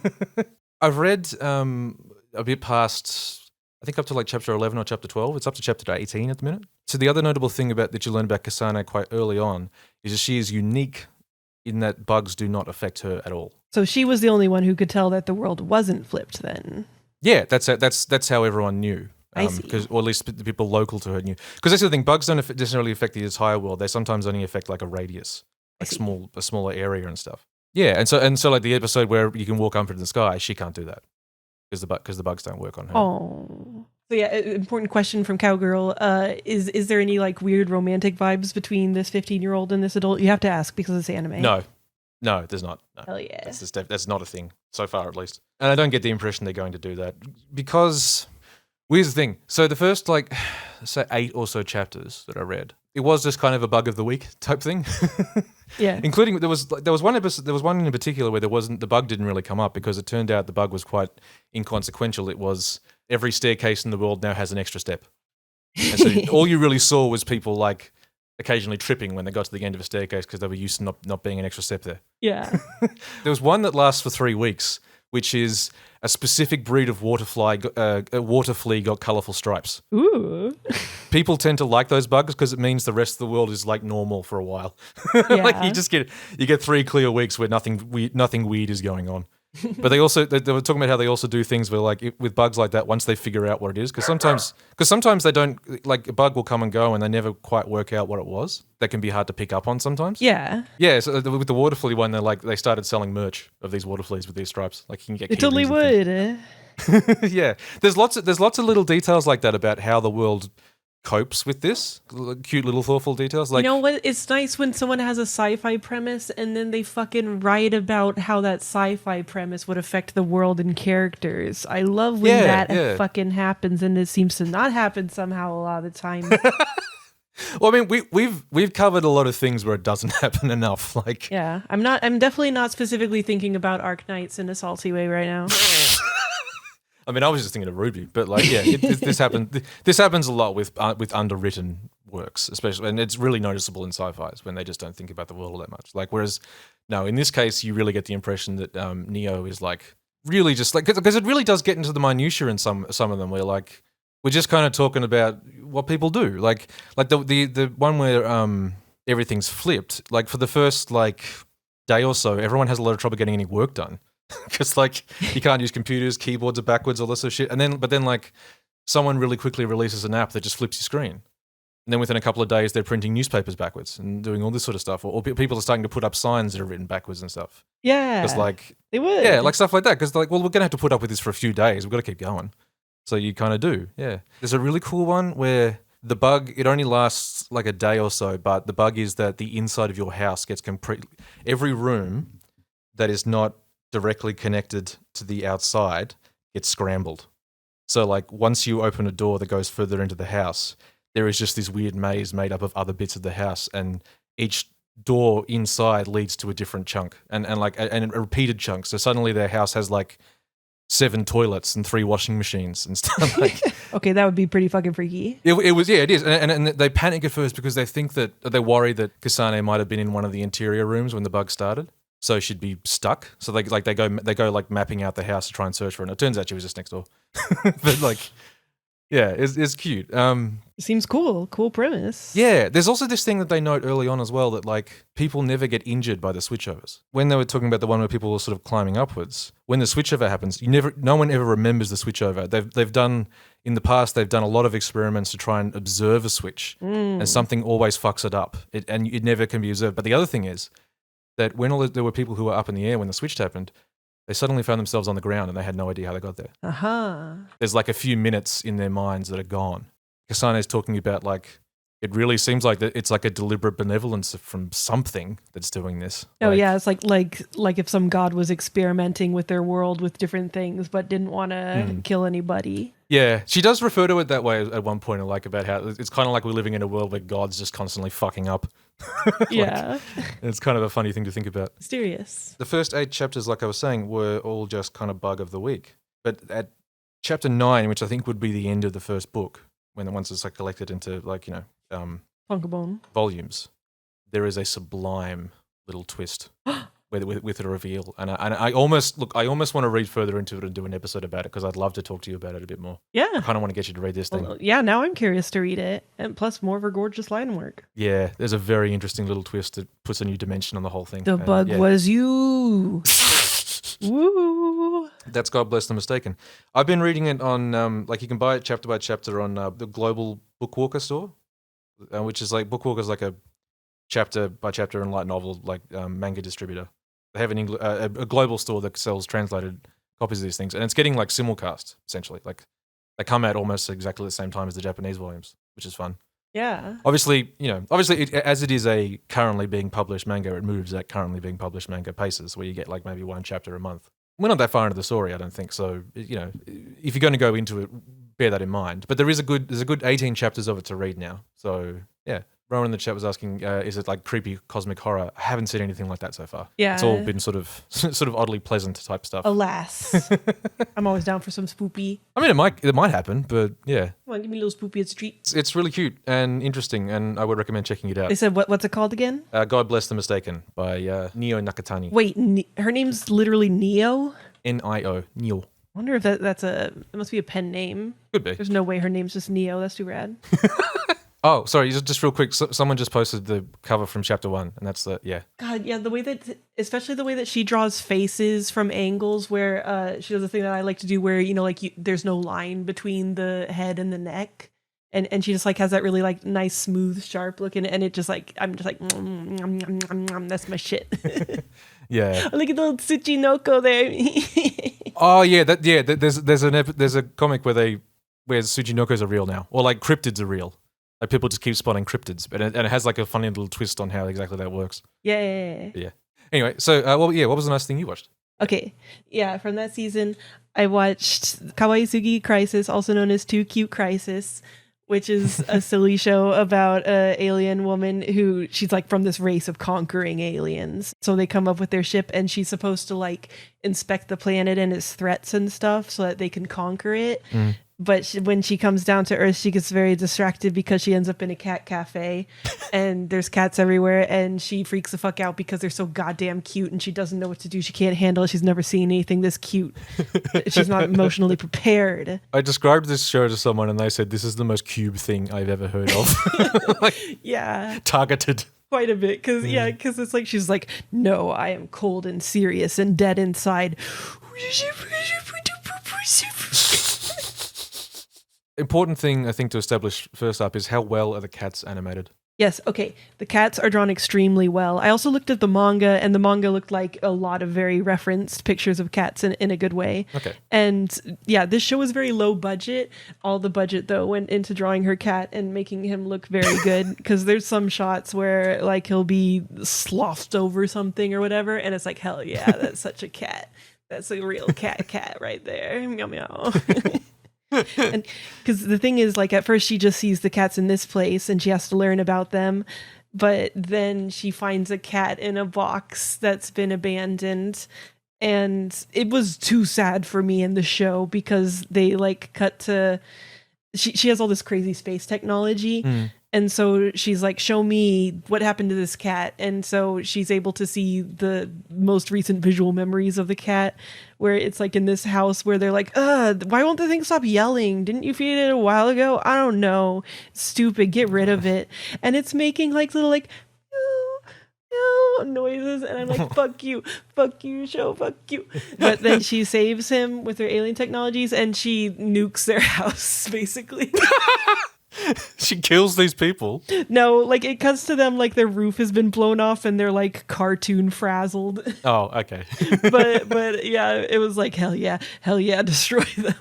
Speaker 2: I've read a bit past, I think up to like chapter 11 or chapter 12. It's up to chapter 18 at the minute. So the other notable thing that you learn about Kasane quite early on is that she is unique in that bugs do not affect her at all. So
Speaker 1: she was the only one who could tell that the world wasn't flipped then.
Speaker 2: Yeah, that's how everyone knew.
Speaker 1: I see.
Speaker 2: Or at least the people local to her knew. Because that's the thing, bugs don't necessarily affect the entire world. They sometimes only affect like a radius, a smaller area and stuff. Yeah, and so like the episode where you can walk up into the sky, she can't do that because the bugs don't work on her.
Speaker 1: Oh. So yeah, important question from Cowgirl. Is there any like weird romantic vibes between this 15-year-old and this adult? You have to ask because it's anime.
Speaker 2: No, there's not. No.
Speaker 1: Hell yeah.
Speaker 2: That's not a thing, so far at least. And I don't get the impression they're going to do that because, here's the thing. So the first like, say 8 or so chapters that I read, it was just kind of a bug of the week type thing.
Speaker 1: Yeah.
Speaker 2: Including there was one episode, there was one in particular where the bug didn't really come up because it turned out the bug was quite inconsequential. It was every staircase in the world now has an extra step. And so all you really saw was people like occasionally tripping when they got to the end of a staircase because they were used to not being an extra step there.
Speaker 1: Yeah.
Speaker 2: There was one that lasts for 3 weeks, which is a specific breed of water flea got colourful stripes.
Speaker 1: Ooh.
Speaker 2: People tend to like those bugs because it means the rest of the world is like normal for a while.
Speaker 1: Yeah.
Speaker 2: Like you get 3 clear weeks where nothing weird is going on. But they were talking about how they also do things where like with bugs like that, once they figure out what it is, because sometimes they don't, like a bug will come and go and they never quite work out what it was. That can be hard to pick up on sometimes.
Speaker 1: Yeah.
Speaker 2: Yeah. So with the water flea one, they started selling merch of these water fleas with these stripes. Like you can get.
Speaker 1: It totally would.
Speaker 2: Yeah. There's lots of little details like that about how the world copes with this. Cute little thoughtful details. Like,
Speaker 1: you know what? It's nice when someone has a sci-fi premise and then they fucking write about how that sci-fi premise would affect the world and characters. I love when that fucking happens, and it seems to not happen somehow a lot of the time.
Speaker 2: Well, I mean, we've covered a lot of things where it doesn't happen enough. Like,
Speaker 1: yeah, I'm definitely not specifically thinking about Arc Knights in a salty way right now.
Speaker 2: I mean, I was just thinking of Ruby, but like, yeah, this happens. This happens a lot with underwritten works, especially, and it's really noticeable in sci-fis when they just don't think about the world all that much. Like, whereas, no, in this case, you really get the impression that Neo is like really just like because it really does get into the minutiae in some of them, where like we're just kind of talking about what people do, like the one where everything's flipped. Like for the first like day or so, everyone has a lot of trouble getting any work done. Because like you can't use computers, keyboards are backwards, all this sort of shit. But then like someone really quickly releases an app that just flips your screen, and then within a couple of days they're printing newspapers backwards and doing all this sort of stuff. Or people are starting to put up signs that are written backwards and stuff.
Speaker 1: Yeah,
Speaker 2: because like
Speaker 1: they would.
Speaker 2: Yeah, like stuff like that. Because like, well, we're gonna have to put up with this for a few days. We've got to keep going. So you kind of do. Yeah. There's a really cool one where the bug, it only lasts like a day or so, but the bug is that the inside of your house gets every room that is not directly connected to the outside gets scrambled. So like once you open a door that goes further into the house, there is just this weird maze made up of other bits of the house, and each door inside leads to a different chunk and a repeated chunk. So suddenly their house has like 7 toilets and 3 washing machines and stuff. Like,
Speaker 1: okay, that would be pretty fucking freaky.
Speaker 2: It was, yeah, it is. And they panic at first because they think that they're worried that Kasane might have been in one of the interior rooms when the bug started. So she'd be stuck. So they go like mapping out the house to try and search for her. And it turns out she was just next door. But like, yeah, it's cute.
Speaker 1: Seems cool. Cool premise.
Speaker 2: Yeah, there's also this thing that they note early on as well, that like people never get injured by the switchovers. When they were talking about the one where people were sort of climbing upwards, when the switchover happens, no one ever remembers the switchover. They've done in the past. They've done a lot of experiments to try and observe a switch, and something always fucks it up. And it never can be observed. But the other thing is that when there were people who were up in the air when the switch happened, they suddenly found themselves on the ground and they had no idea how they got there. There's like a few minutes in their minds that are gone. Kasane's talking about like, it really seems like that it's like a deliberate benevolence from something that's doing this.
Speaker 1: Oh yeah, it's like if some god was experimenting with their world with different things but didn't want to kill anybody.
Speaker 2: Yeah, she does refer to it that way at one point, like about how it's kind of like we're living in a world where God's just constantly fucking up.
Speaker 1: Yeah.
Speaker 2: It's kind of a funny thing to think about.
Speaker 1: Mysterious.
Speaker 2: The first 8 chapters, like I was saying, were all just kind of bug of the week. But at chapter 9, which I think would be the end of the first book, once it's like collected into like, you know,
Speaker 1: Funkabone
Speaker 2: volumes, there is a sublime little twist with a reveal, and I almost want to read further into it and do an episode about it, because I'd love to talk to you about it a bit more.
Speaker 1: Yeah,
Speaker 2: I kind of want to get you to read this thing.
Speaker 1: Well, yeah, now I'm curious to read it, and plus more of her gorgeous line work.
Speaker 2: Yeah, there's a very interesting little twist that puts a new dimension on the whole thing.
Speaker 1: The bug was you. Woo!
Speaker 2: That's God Bless the Mistaken. I've been reading it on like you can buy it chapter by chapter on the Global Bookwalker store, which is like Bookwalker's like a chapter by chapter and light novel like manga distributor. They have a global store that sells translated copies of these things, and it's getting like simulcast essentially. Like they come out almost exactly the same time as the Japanese volumes, which is fun.
Speaker 1: Yeah.
Speaker 2: Obviously, as it is a currently being published manga, it moves at currently being published manga paces, where you get like maybe 1 chapter a month. We're not that far into the story, I don't think. So, if you're going to go into it, bear that in mind. But there's a good 18 chapters of it to read now. So, yeah. Rowan in the chat was asking, is it like creepy cosmic horror? I haven't seen anything like that so far.
Speaker 1: Yeah.
Speaker 2: It's all been sort of oddly pleasant type stuff.
Speaker 1: Alas. I'm always down for some spoopy.
Speaker 2: I mean, it might happen, but yeah.
Speaker 1: Come on, give me a little spoopy as a treat.
Speaker 2: It's really cute and interesting, and I would recommend checking it out.
Speaker 1: They said, what's it called again?
Speaker 2: God Bless the Mistaken by Neo Nakatani.
Speaker 1: Wait, her name's literally Neo?
Speaker 2: N-I-O, Neo.
Speaker 1: I wonder if it must be a pen name.
Speaker 2: Could be.
Speaker 1: There's no way her name's just Neo. That's too rad.
Speaker 2: Oh, sorry, just real quick. Someone just posted the cover from chapter 1, and that's yeah.
Speaker 1: God, yeah, especially the way that she draws faces from angles where she does a thing that I like to do where, there's no line between the head and the neck. And she just like has that really like nice, smooth, sharp look, and it just like, I'm just like, that's my shit.
Speaker 2: Yeah.
Speaker 1: Look at the little Tsuchinoko there.
Speaker 2: Oh yeah, there's a comic where Tsuchinokos are real now, or like cryptids are real. Like people just keep spotting cryptids, and it has like a funny little twist on how exactly that works.
Speaker 1: Yeah.
Speaker 2: Anyway, so what was the nice thing you watched?
Speaker 1: Okay, yeah, from that season, I watched Kawaisugi Crisis, also known as Too Cute Crisis, which is a silly show about a alien woman who she's like from this race of conquering aliens. So they come up with their ship and she's supposed to like inspect the planet and its threats and stuff so that they can conquer it. But when she comes down to Earth, she gets very distracted because she ends up in a cat cafe and there's cats everywhere and she freaks the fuck out because they're so goddamn cute and she doesn't know what to do. She can't handle it. She's never seen anything this cute. She's not emotionally prepared.
Speaker 2: I described this show to someone and they said, this is the most cube thing I've ever heard of. Like,
Speaker 1: yeah.
Speaker 2: Targeted.
Speaker 1: Quite a bit. Because it's like, she's like, no, I am cold and serious and dead inside.
Speaker 2: Important thing I think to establish first up is how well are the cats animated?
Speaker 1: Yes, okay. The cats are drawn extremely well. I also looked at the manga, and the manga looked like a lot of very referenced pictures of cats in a good way.
Speaker 2: Okay.
Speaker 1: And yeah, this show was very low budget. All the budget, though, went into drawing her cat and making him look very good. Because there's some shots where like he'll be slothed over something or whatever, and it's like, hell yeah, that's such a cat. That's a real cat right there. Meow meow. And because the thing is, like, at first she just sees the cats in this place and she has to learn about them, but then she finds a cat in a box that's been abandoned, and it was too sad for me in the show because they like cut to she has all this crazy space technology. And so she's like, show me what happened to this cat. And so she's able to see the most recent visual memories of the cat, where it's like in this house where they're like, why won't the thing stop yelling? Didn't you feed it a while ago? I don't know. Stupid. Get rid of it. And it's making like little like noises. And I'm like, fuck you, show, fuck you. But then she saves him with her alien technologies and she nukes their house, basically.
Speaker 2: She kills these people?
Speaker 1: No, like it cuts to them like their roof has been blown off and they're like cartoon frazzled.
Speaker 2: Oh, okay.
Speaker 1: but yeah, it was like hell yeah, destroy them.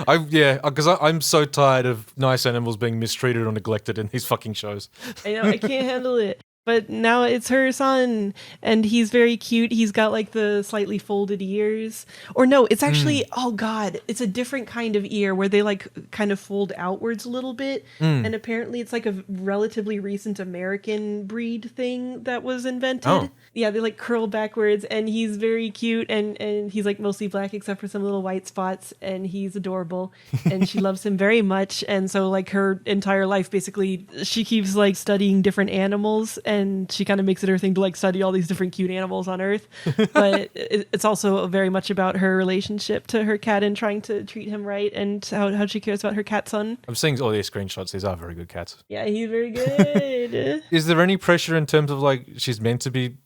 Speaker 2: Because I'm so tired of nice animals being mistreated or neglected in these fucking shows.
Speaker 1: I know, I can't handle it. But now it's her son, and he's very cute. He's got like the slightly folded ears. Or no, it's actually, oh God, it's a different kind of ear where they like kind of fold outwards a little bit. And apparently it's like a relatively recent American breed thing that was invented.
Speaker 2: Oh.
Speaker 1: Yeah, they like curl backwards, and he's very cute, and he's like mostly black except for some little white spots, and he's adorable, and she loves him very much. And so like her entire life, basically, she keeps like studying different animals, and she kind of makes it her thing to like study all these different cute animals on Earth. But it's also very much about her relationship to her cat and trying to treat him right, and how she cares about her cat son.
Speaker 2: I'm seeing all these screenshots. These are very good cats.
Speaker 1: Yeah, he's very good.
Speaker 2: Is there any pressure in terms of like she's meant to be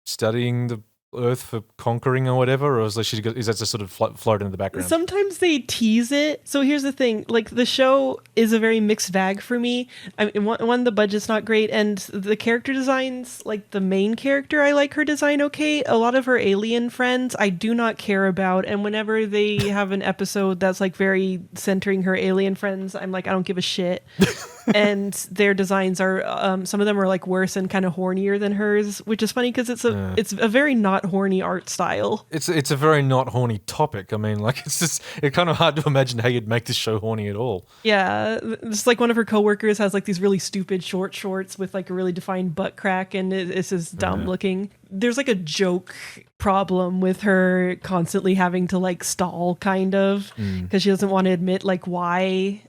Speaker 2: studying the Earth for conquering or whatever, or is that just sort of floating in the background?
Speaker 1: Sometimes they tease it. So here's the thing, like the show is a very mixed bag for me. I mean, one, the budget's not great, and the character designs, like the main character, I like her design okay. A lot of her alien friends I do not care about, and whenever they have an episode that's like very centering her alien friends, I'm like, I don't give a shit. And their designs are some of them are like worse and kind of hornier than hers, which is funny because it's a very not horny art style.
Speaker 2: It's a very not horny topic. I mean, like it's kind of hard to imagine how you'd make this show horny at all.
Speaker 1: Yeah, just like one of her coworkers has like these really stupid short shorts with like a really defined butt crack, and it's just dumb looking. There's like a joke problem with her constantly having to like stall, kind of, because she doesn't want to admit like why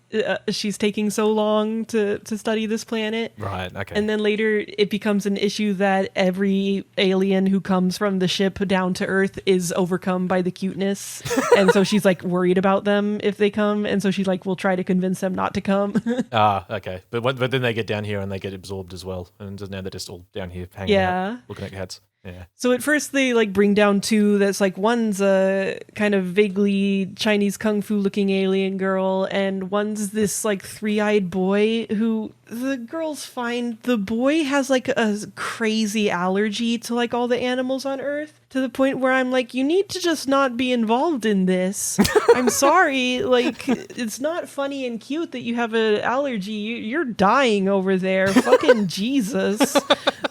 Speaker 1: she's taking so long to study this planet.
Speaker 2: Right, okay.
Speaker 1: And then later it becomes an issue that every alien who comes from the ship down to Earth is overcome by the cuteness. And so she's like worried about them if they come, and so she like will try to convince them not to come.
Speaker 2: Okay. But then they get down here and they get absorbed as well, and now they're just all down here hanging out, looking at cats. Yeah.
Speaker 1: So at first they like bring down two that's like, one's a kind of vaguely Chinese kung fu looking alien girl, and one's this like three-eyed boy who the girl's fine. The boy has like a crazy allergy to like all the animals on Earth, to the point where I'm like, you need to just not be involved in this. I'm sorry, like it's not funny and cute that you have an allergy. You're dying over there. Fucking Jesus.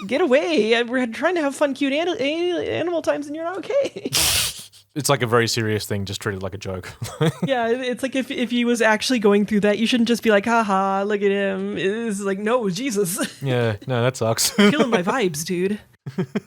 Speaker 1: Get away. We're trying to have fun, cute animal times, and you're not okay.
Speaker 2: It's like a very serious thing, just treated like a joke.
Speaker 1: Yeah, it's like if he was actually going through that, you shouldn't just be like, haha, look at him. It's like, no, Jesus.
Speaker 2: Yeah, no, that sucks.
Speaker 1: Killing my vibes, dude.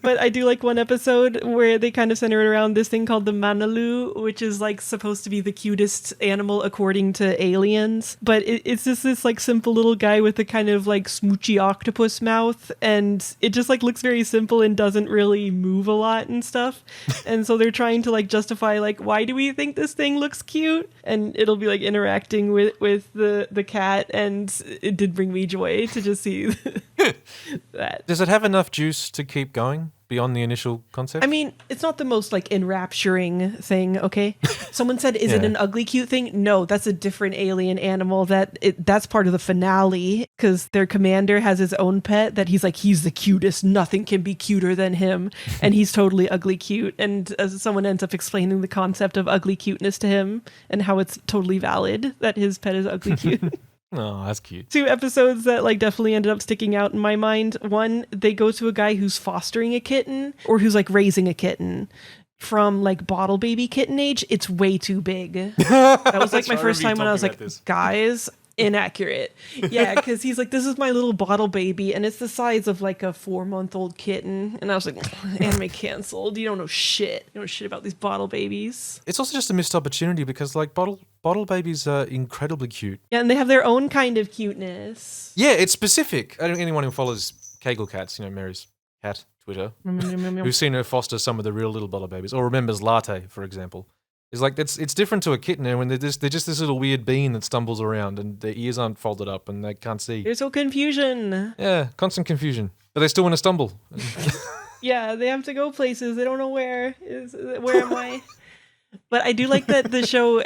Speaker 1: But I do like one episode where they kind of center it around this thing called the Manalu, which is like supposed to be the cutest animal according to aliens. But it's just this like simple little guy with a kind of like smoochy octopus mouth. And it just like looks very simple and doesn't really move a lot and stuff. And so they're trying to like justify like, why do we think this thing looks cute? And it'll be like interacting with the cat. And it did bring me joy to just see that.
Speaker 2: Does it have enough juice to keep going beyond the initial concept?
Speaker 1: I mean, it's not the most like enrapturing thing, okay? Someone said, is it an ugly cute thing? No, that's a different alien animal that's part of the finale, because their commander has his own pet that he's like, he's the cutest, nothing can be cuter than him, and he's totally ugly cute. And as someone ends up explaining the concept of ugly cuteness to him and how it's totally valid that his pet is ugly cute.
Speaker 2: Oh, that's cute.
Speaker 1: 2 episodes that like definitely ended up sticking out in my mind. One, they go to a guy who's fostering a kitten or who's like raising a kitten. From like bottle baby kitten age, it's way too big. That was like my first time when I was like, guys, inaccurate. Yeah, because he's like, this is my little bottle baby, and it's the size of like a 4-month-old kitten. And I was like, anime canceled. You don't know shit. You don't know shit about these bottle babies.
Speaker 2: It's also just a missed opportunity because like bottle babies are incredibly cute.
Speaker 1: Yeah, and they have their own kind of cuteness.
Speaker 2: Yeah, it's specific. Anyone who follows Kegel Cats, Mary's cat Twitter, who's seen her foster some of the real little bottle babies, or remembers Latte, for example. It's like it's different to a kitten, and when they're just this little weird bean that stumbles around, and their ears aren't folded up, and they can't see.
Speaker 1: There's no confusion.
Speaker 2: Yeah, constant confusion, but they still want to stumble.
Speaker 1: Yeah, they have to go places. They don't know where am I? But I do like that the show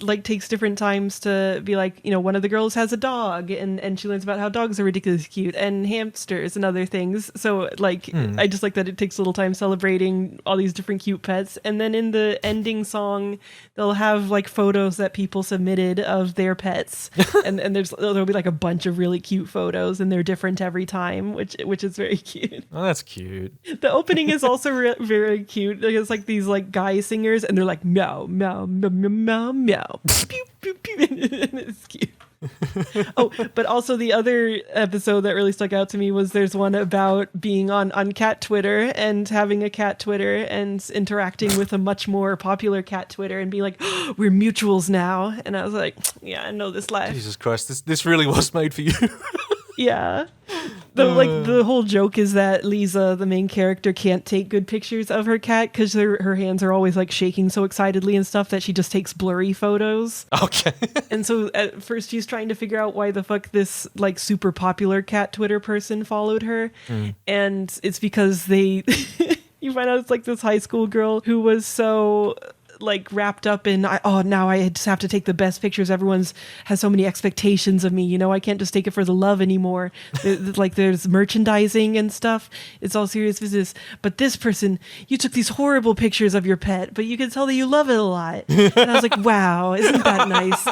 Speaker 1: like takes different times to be like, one of the girls has a dog and she learns about how dogs are ridiculously cute and hamsters and other things. So like, I just like that it takes a little time celebrating all these different cute pets. And then in the ending song, they'll have like photos that people submitted of their pets. and there'll be like a bunch of really cute photos and they're different every time, which is very cute.
Speaker 2: Oh, that's cute.
Speaker 1: The opening is also very cute. It's like these like guy singers and they're like, meow, meow, meow, meow, meow, meow. Pew, pew, pew. It's cute. Oh, but also the other episode that really stuck out to me was there's one about being on cat Twitter and having a cat Twitter and interacting with a much more popular cat Twitter and being like, oh, we're mutuals now. And I was like, yeah, I know this life.
Speaker 2: Jesus Christ, this really was made for you.
Speaker 1: Yeah. The whole joke is that Lisa, the main character, can't take good pictures of her cat because her hands are always like shaking so excitedly and stuff that she just takes blurry photos.
Speaker 2: Okay.
Speaker 1: And so at first she's trying to figure out why the fuck this like super popular cat Twitter person followed her. And it's because you find out it's like this high school girl who was so like wrapped up in now I just have to take the best pictures. Everyone's has so many expectations of me, I can't just take it for the love anymore. Like there's merchandising and stuff, it's all serious business. But this person, you took these horrible pictures of your pet, but you can tell that you love it a lot. And I was like, wow, isn't that nice?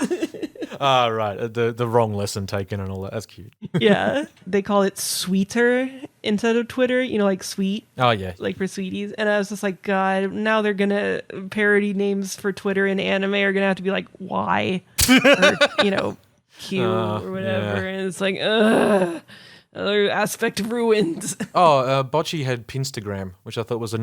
Speaker 2: Right, the wrong lesson taken and all that. That's cute.
Speaker 1: Yeah, they call it Sweeter instead of Twitter, like sweet.
Speaker 2: Oh yeah,
Speaker 1: like for sweeties. And I was just like, God, now they're gonna parody names for Twitter and anime are gonna have to be like Y or Q or whatever. Yeah. And it's like, another aspect ruined.
Speaker 2: Bocce had Pinstagram, which I thought was a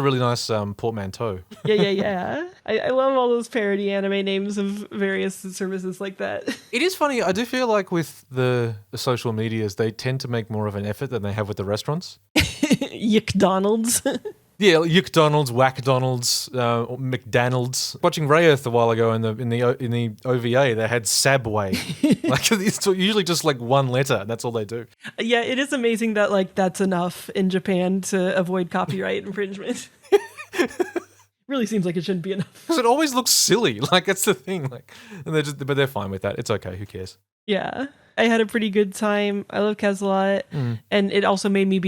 Speaker 2: really nice portmanteau.
Speaker 1: Yeah. I love all those parody anime names of various services like that. It
Speaker 2: is funny. I do feel like with the social medias, they tend to make more of an effort than they have with the restaurants.
Speaker 1: Yuckdonald's.
Speaker 2: Yeah, Yuckdonald's, Whackdonald's, McDonald's. Watching Rayeth a while ago in the OVA, they had Sabway. Like it's usually just like one letter. That's all they do.
Speaker 1: Yeah, it is amazing that like that's enough in Japan to avoid copyright infringement. Really seems like it shouldn't be enough.
Speaker 2: Because it always looks silly. Like that's the thing. Like, but they're fine with that. It's okay. Who cares?
Speaker 1: Yeah. I had a pretty good time. I love Kaz a lot. And it also made me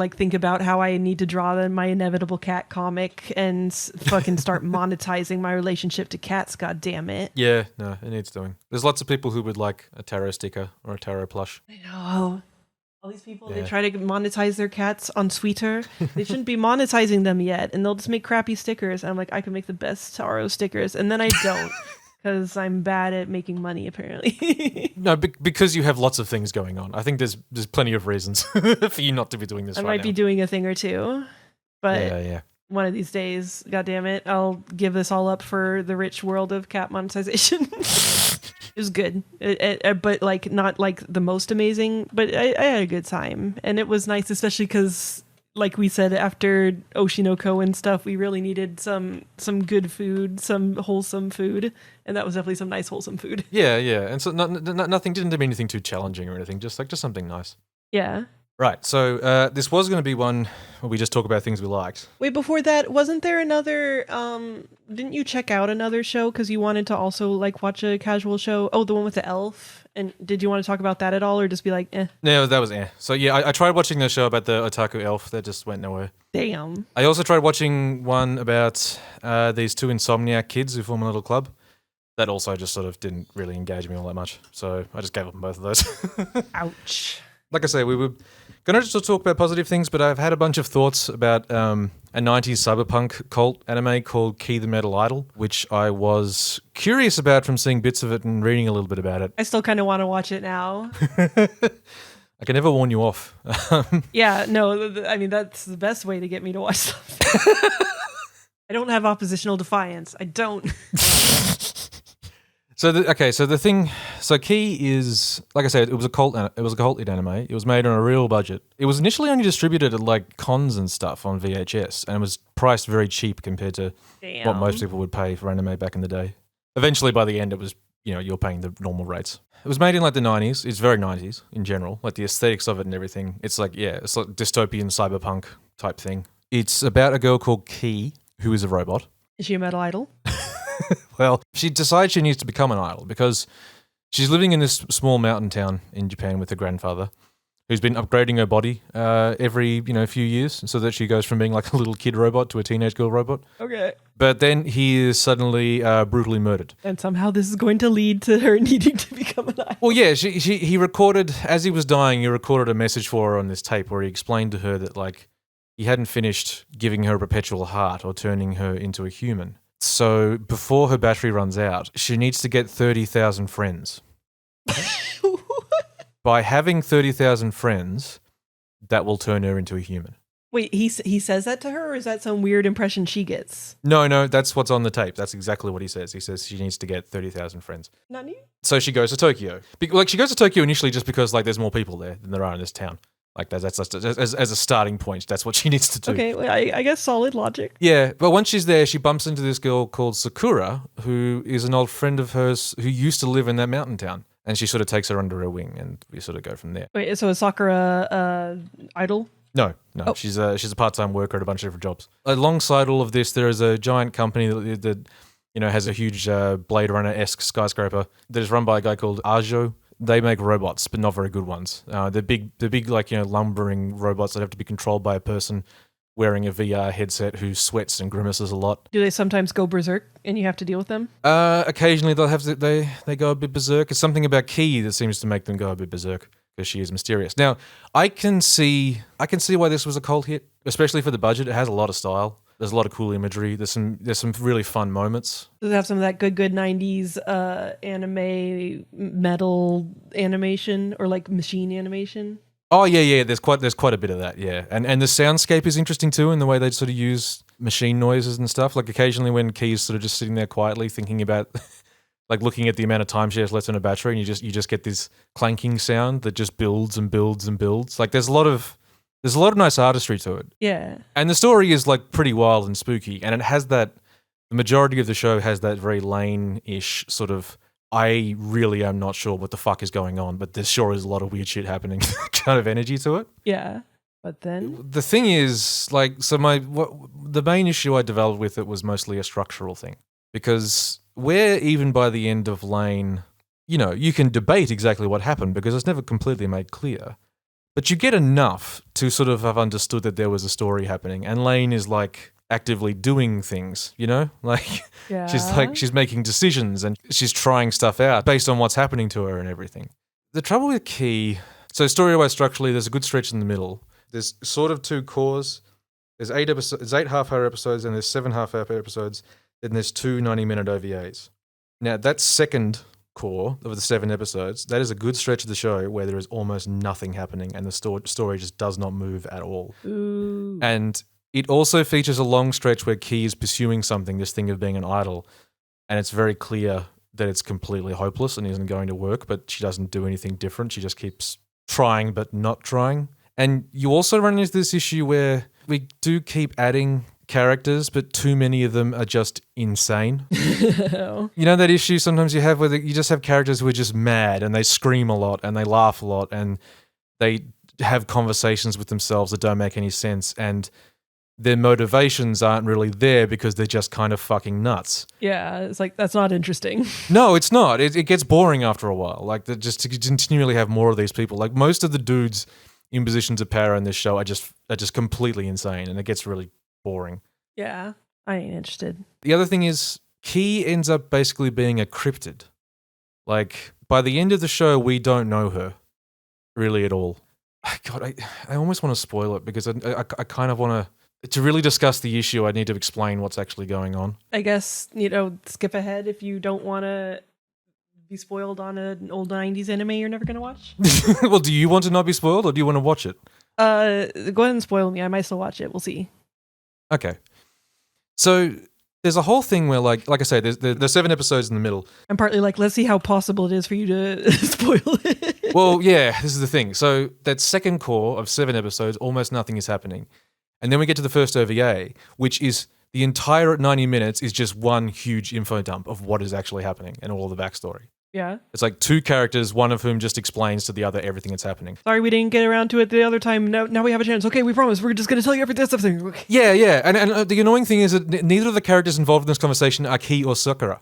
Speaker 1: think about how I need to draw my Inevitable Cat comic and fucking start monetizing my relationship to cats, god damn it.
Speaker 2: Yeah, no, it needs doing. There's lots of people who would like a tarot sticker or a tarot plush.
Speaker 1: I know. All these people, they try to monetize their cats on Twitter. They shouldn't be monetizing them yet, and they'll just make crappy stickers. And I'm like, I can make the best Taro stickers, and then I don't because I'm bad at making money, apparently.
Speaker 2: No, because you have lots of things going on. I think there's plenty of reasons for you not to be doing this.
Speaker 1: I might be doing a thing or two, but one of these days, God damn it, I'll give this all up for the rich world of cat monetization. It was good, but like not like the most amazing, but I had a good time, and it was nice, especially because, like we said, after Oshinoko and stuff, we really needed some good food, some wholesome food, and that was definitely some nice wholesome food.
Speaker 2: Yeah, and so nothing didn't do anything too challenging or anything, just something nice.
Speaker 1: Yeah.
Speaker 2: Right, so this was going to be one where we just talk about things we liked.
Speaker 1: Wait, before that, wasn't there another, didn't you check out another show because you wanted to also, like, watch a casual show? Oh, the one with the elf? And did you want to talk about that at all, or just be like, eh?
Speaker 2: No, that was eh. So yeah, I tried watching the show about the otaku elf, that just went nowhere.
Speaker 1: Damn.
Speaker 2: I also tried watching one about these two insomniac kids who form a little club. That also just sort of didn't really engage me all that much, so I just gave up on both of those.
Speaker 1: Ouch.
Speaker 2: Like I say, we were going to just talk about positive things, but I've had a bunch of thoughts about a 90s cyberpunk cult anime called Key the Metal Idol, which I was curious about from seeing bits of it and reading a little bit about it.
Speaker 1: I still kind of want to watch it now.
Speaker 2: I can never warn you off.
Speaker 1: Yeah, no, I mean, that's the best way to get me to watch stuff. I don't have oppositional defiance. I don't.
Speaker 2: So Key is, like I said, it was a cult hit anime. It was made on a real budget. It was initially only distributed at like cons and stuff on VHS, and it was priced very cheap compared to what most people would pay for anime back in the day. Eventually, by the end, it was, you're paying the normal rates. It was made in like the 90s. It's very 90s in general, like the aesthetics of it and everything. It's like dystopian cyberpunk type thing. It's about a girl called Key who is a robot.
Speaker 1: Is she a metal idol?
Speaker 2: Well, she decides she needs to become an idol because she's living in this small mountain town in Japan with her grandfather, who's been upgrading her body every few years so that she goes from being like a little kid robot to a teenage girl robot.
Speaker 1: Okay.
Speaker 2: But then he is suddenly brutally murdered.
Speaker 1: And somehow this is going to lead to her needing to become an idol.
Speaker 2: Well, yeah, he recorded, as he was dying, he recorded a message for her on this tape where he explained to her that like he hadn't finished giving her a perpetual heart or turning her into a human. So before her battery runs out, she needs to get 30,000 friends. By having 30,000 friends, that will turn her into a human.
Speaker 1: Wait, he says that to her, or is that some weird impression she gets?
Speaker 2: No, that's what's on the tape. That's exactly what he says. He says she needs to get 30,000 friends.
Speaker 1: Nani?
Speaker 2: So she goes to Tokyo. She goes to Tokyo initially just because like there's more people there than there are in this town. Like that's as a starting point, that's what she needs to do.
Speaker 1: Okay, well, I guess solid logic.
Speaker 2: Yeah, but once she's there, she bumps into this girl called Sakura, who is an old friend of hers who used to live in that mountain town. And she sort of takes her under her wing, and we sort of go from there.
Speaker 1: Wait, so is Sakura idol?
Speaker 2: No. Oh. She's a part-time worker at a bunch of different jobs. Alongside all of this, there is a giant company that has a huge Blade Runner-esque skyscraper that is run by a guy called Ajo. They make robots, but not very good ones. They're big lumbering robots that have to be controlled by a person wearing a VR headset who sweats and grimaces a lot.
Speaker 1: Do they sometimes go berserk and you have to deal with them?
Speaker 2: Occasionally they'll have to, they go a bit berserk. It's something about Key that seems to make them go a bit berserk because she is mysterious. Now, I can see why this was a cult hit, especially for the budget. It has a lot of style. There's a lot of cool imagery. There's some really fun moments.
Speaker 1: Does it have some of that good 90s anime metal animation or like machine animation?
Speaker 2: Oh yeah. There's quite a bit of that, yeah. And the soundscape is interesting too, in the way they sort of use machine noises and stuff. Like occasionally when Key's sort of just sitting there quietly thinking about, like looking at the amount of time she has left on her battery, and you just get this clanking sound that just builds and builds and builds. Like there's a lot of nice artistry to it.
Speaker 1: Yeah. And
Speaker 2: the story is like pretty wild and spooky, and it has that. The majority of the show has that very Lane-ish sort of, I really am not sure what the fuck is going on, but there sure is a lot of weird shit happening kind of energy to it.
Speaker 1: Yeah. But then
Speaker 2: the thing is, like, the main issue I developed with it was mostly a structural thing, because where even by the end of Lane, you can debate exactly what happened because it's never completely made clear, but you get enough to sort of have understood that there was a story happening, and Lane is like actively doing things, like
Speaker 1: yeah.
Speaker 2: she's making decisions and she's trying stuff out based on what's happening to her and everything. The trouble with Key, So story-wise, structurally, there's a good stretch in the middle. There's sort of two cores. There's 8 episodes, there's 8 half-hour episodes, and there's 7 half-hour episodes. Then there's 2 90-minute OVAs. Now, that second core of the 7 episodes, that is a good stretch of the show where there is almost nothing happening and the story just does not move at all.
Speaker 1: Ooh.
Speaker 2: And it also features a long stretch where Key is pursuing something, this thing of being an idol, and it's very clear that it's completely hopeless and isn't going to work, but she doesn't do anything different. She just keeps trying but not trying. And you also run into this issue where we do keep adding characters, but too many of them are just insane. You know that issue sometimes you have where you just have characters who are just mad and they scream a lot and they laugh a lot and they have conversations with themselves that don't make any sense and their motivations aren't really there because they're just kind of fucking nuts.
Speaker 1: Yeah, it's like, that's not interesting.
Speaker 2: No, it's not. It gets boring after a while. Like, just to continually have more of these people. Like, most of the dudes in positions of power in this show are just completely insane, and it gets really boring.
Speaker 1: Yeah, I ain't interested.
Speaker 2: The other thing is, Key ends up basically being a cryptid. Like, by the end of the show, we don't know her really at all. God, I almost want to spoil it because I kind of want to really discuss the issue. I need to explain what's actually going on.
Speaker 1: I guess, skip ahead if you don't want to be spoiled on an old 90s anime you're never going to watch.
Speaker 2: Well, do you want to not be spoiled or do you want to watch it?
Speaker 1: Go ahead and spoil me. I might still watch it. We'll see.
Speaker 2: Okay. So there's a whole thing where, like I say, there's 7 episodes in the middle.
Speaker 1: I'm partly like, let's see how possible it is for you to spoil it.
Speaker 2: Well, yeah, this is the thing. So that second core of 7 episodes, almost nothing is happening. And then we get to the first OVA, which is the entire 90 minutes is just one huge info dump of what is actually happening and all the backstory.
Speaker 1: Yeah.
Speaker 2: It's like 2 characters, one of whom just explains to the other everything that's happening.
Speaker 1: Sorry we didn't get around to it the other time. Now we have a chance. Okay, we promise. We're just going to tell you everything. Okay.
Speaker 2: Yeah. And the annoying thing is that neither of the characters involved in this conversation are Key or Sakura.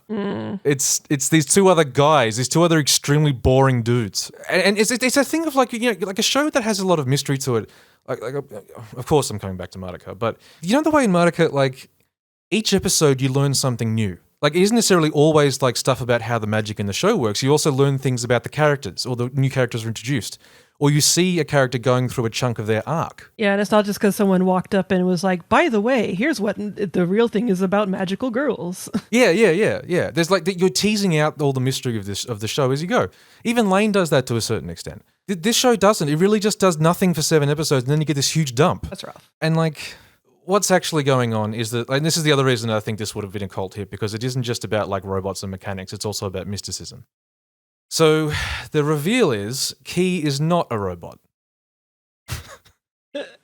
Speaker 2: It's these 2 other guys, these 2 other extremely boring dudes. And it's a thing of like a show that has a lot of mystery to it. Like, of course I'm coming back to Madoka, but you know the way in Madoka, like, each episode you learn something new. Like, it isn't necessarily always like stuff about how the magic in the show works. You also learn things about the characters, or the new characters are introduced. Or you see a character going through a chunk of their arc. Yeah,
Speaker 1: and it's not just because someone walked up and was like, by the way, here's what the real thing is about magical girls.
Speaker 2: Yeah. There's like, you're teasing out all the mystery of the show as you go. Even Lane does that to a certain extent. This show doesn't. It really just does nothing for 7 episodes, and then you get this huge dump.
Speaker 1: That's rough.
Speaker 2: And like, what's actually going on is that, and this is the other reason I think this would have been a cult hit, because it isn't just about like robots and mechanics, it's also about mysticism. So the reveal is Key is not a robot.